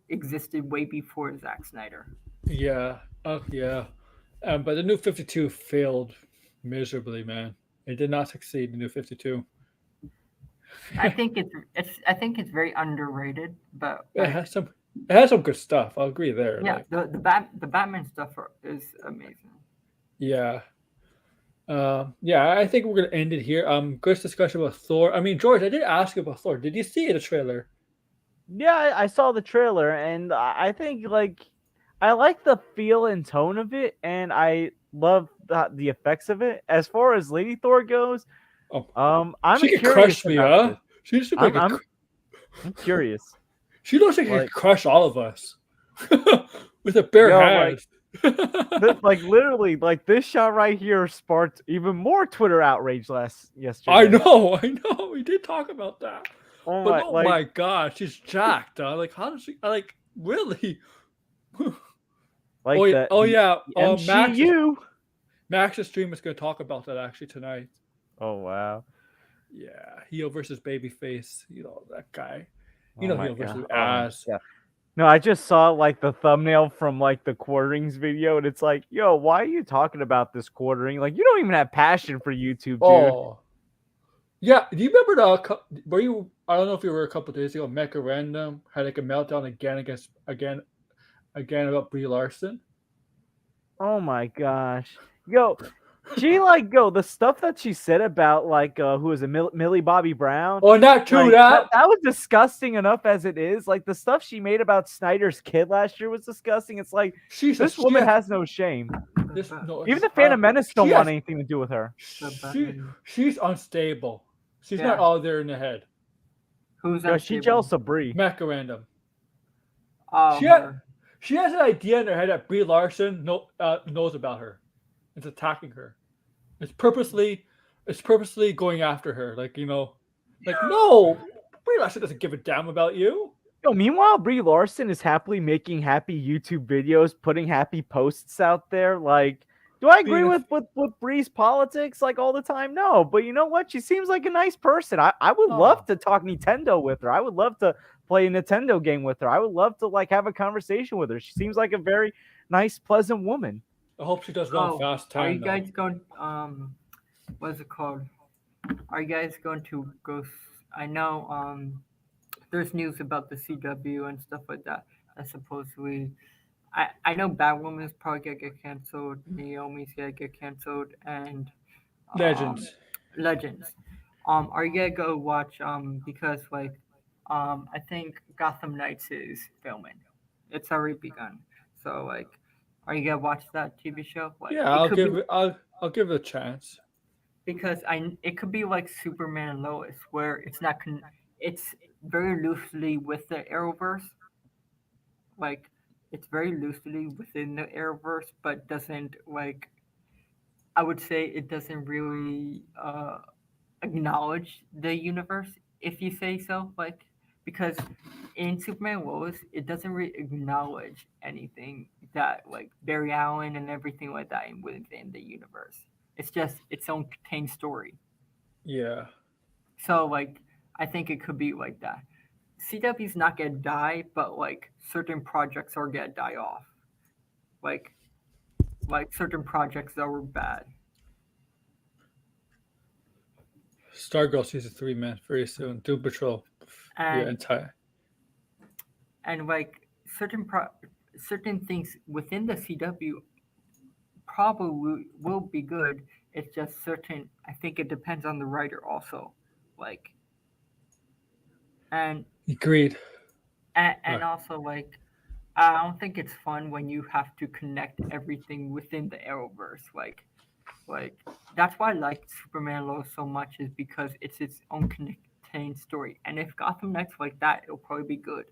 existed way before Zack Snyder. Yeah. Oh yeah. But the New 52 failed miserably, man. It did not succeed. The New 52. I think it's very underrated, but It has some good stuff. I'll agree there. yeah, like, the Batman stuff is amazing. yeah. Yeah, I think we're gonna end it here. Good discussion about Thor. I mean, George, I did ask you about Thor. Did you see the trailer? Yeah, I saw the trailer, and I think like I like the feel and tone of it, and I love the effects of it. As far as Lady Thor goes, Oh, I'm she could curious crush me, about huh? this. She looks like I'm curious. she looks like she like- could crush all of us with a bare Yo, hand. Like literally, like this shot right here sparked even more Twitter outrage yesterday. I know. We did talk about that. Oh But my, my god, she's jacked. Huh? Like, how does she? Like, really? like oh yeah. the- Oh yeah. the Max. MCU. Max's stream is going to talk about that actually tonight. Oh wow. Yeah, heel versus babyface. You know that guy. Oh You know my heel versus God. Oh my ass. God. No, I just saw like the thumbnail from like the quarterings video, and it's like, yo, why are you talking about this quartering? Like, you don't even have passion for YouTube, dude. Oh. Yeah, do you remember were you? I don't know if you were a couple days ago. Mecha Random had like a meltdown again about Brie Larson. Oh my gosh. Yo, She the stuff that she said about who was it, Millie Bobby Brown? Oh, not true Like, that. that was disgusting enough as it is. Like the stuff she made about Snyder's kid last year was disgusting. It's like this woman has no shame. Even the Phantom Menace don't want anything to do with her. She's unstable. She's not Yeah. all there in the head. Who's Yo, she jealous of Brie. Mecha Random. Oh, She has an idea in her head that Brie Larson knows about her. It's attacking her. It's purposely going after her. No, Brie Larson doesn't give a damn about you. Yo, meanwhile, Brie Larson is happily making happy YouTube videos, putting happy posts out there. Like, do I agree with Brie's politics all the time? No, but you know what? She seems like a nice person. I would love to talk Nintendo with her. I would love to play a Nintendo game with her. I would love to have a conversation with her. She seems like a very nice, pleasant woman. I hope she does run fast time. Are you guys going? What's it called? Are you guys going to go? I know. There's news about the CW and stuff like that. I supposedly. I know Batwoman's probably gonna get canceled. Naomi's gonna get canceled, and Legends. Are you gonna go watch? Because I think Gotham Knights is filming. It's already begun. So are you gonna watch that TV show? I'll give it a chance. Because it could be like Superman and Lois, where it's not it's very loosely with the Arrowverse. It's very loosely within the Arrowverse, but doesn't I would say it doesn't really acknowledge the universe, if you say so. Because in Superman and Lois, it doesn't really acknowledge anything that Barry Allen and everything like that within the universe. It's just its own contained story. Yeah. So I think it could be like that. CW's not gonna die, but certain projects are gonna die off. Like certain projects that were bad. Stargirl season 3, man, very soon. Doom Patrol. Entire. And certain things within the CW probably will be good. It's just certain. I think it depends on the writer also. And Agreed. And also I don't think it's fun when you have to connect everything within the Arrowverse. That's why I like Superman Lois so much, is because it's its own contained story. And if Gotham Knights like that, it'll probably be good.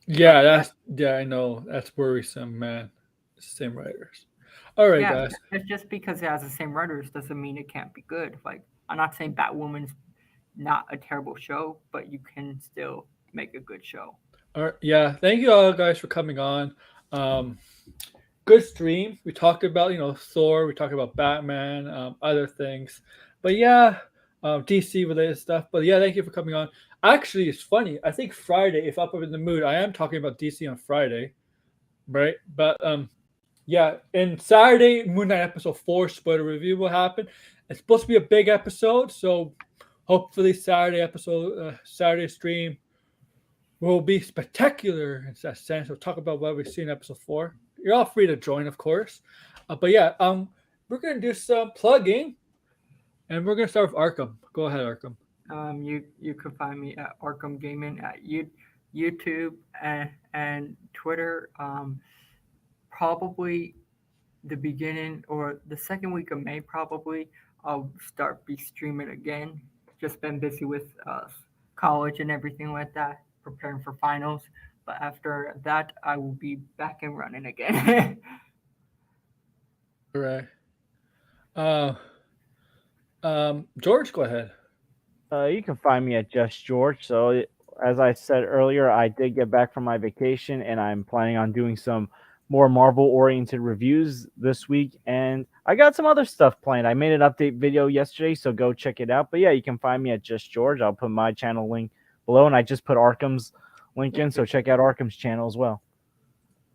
Yeah, I know. That's worrisome, man. Same writers. All right, guys. It's just because it has the same writers doesn't mean it can't be good. I'm not saying Batwoman's not a terrible show, but you can still make a good show. All right, yeah. Thank you all guys for coming on. Good stream. We talked about Thor. We talked about Batman, other things, but DC related stuff. But thank you for coming on. Actually, it's funny. I think Friday, if I'm in the mood, I am talking about DC on Friday, right? But in Saturday, Moon Knight episode 4 spoiler review will happen. It's supposed to be a big episode, so hopefully Saturday stream will be spectacular in that sense. We'll talk about what we see in episode 4. You're all free to join, of course. But we're gonna do some plugging, and we're gonna start with Arkham. Go ahead, Arkham. You can find me at Arkham Gaming at YouTube and Twitter. Probably the beginning or the second week of May. Probably I'll be streaming again. Just been busy with college and everything like that, preparing for finals. But after that, I will be back and running again. All right. George, go ahead. You can find me at Just George. So, as I said earlier, I did get back from my vacation, and I'm planning on doing some more Marvel-oriented reviews this week. And I got some other stuff planned. I made an update video yesterday, so go check it out. But you can find me at Just George. I'll put my channel link below, and I just put Arkham's link in, so check out Arkham's channel as well.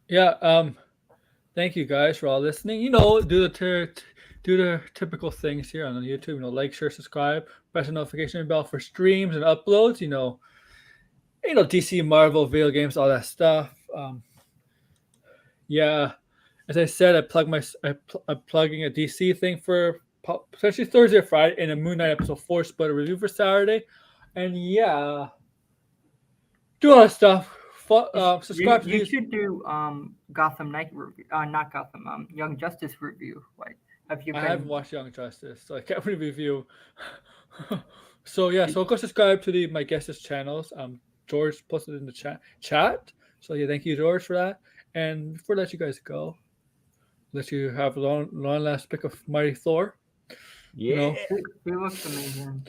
Thank you guys for all listening. Do the typical things here on YouTube. Like, share, subscribe, press the notification bell for streams and uploads. DC, Marvel, video games, all that stuff. as I said, I'm plugging a DC thing for potentially Thursday or Friday, and a Moon Knight episode 4 spoiler review for Saturday. And yeah, do all that stuff. Subscribe to You these. should do Gotham Knight review. Not Gotham. Young Justice review. Like, have you I been? haven't watched Young Justice, so I can't really review. So yeah, so go subscribe to my guests' channels. George posted in the chat. So yeah, thank you, George, for that. And before I let you guys go, let you have a long last pick of Mighty Thor. Yeah. You know, He looks amazing.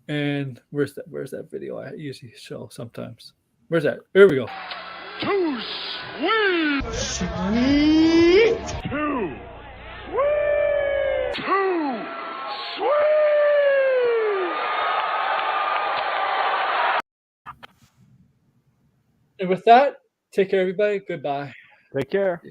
and where's that video I usually show sometimes? Where's that? Here we go. Too sweet! Sweet! Too sweet! Too sweet! And with that, take care, everybody. Goodbye. Take care.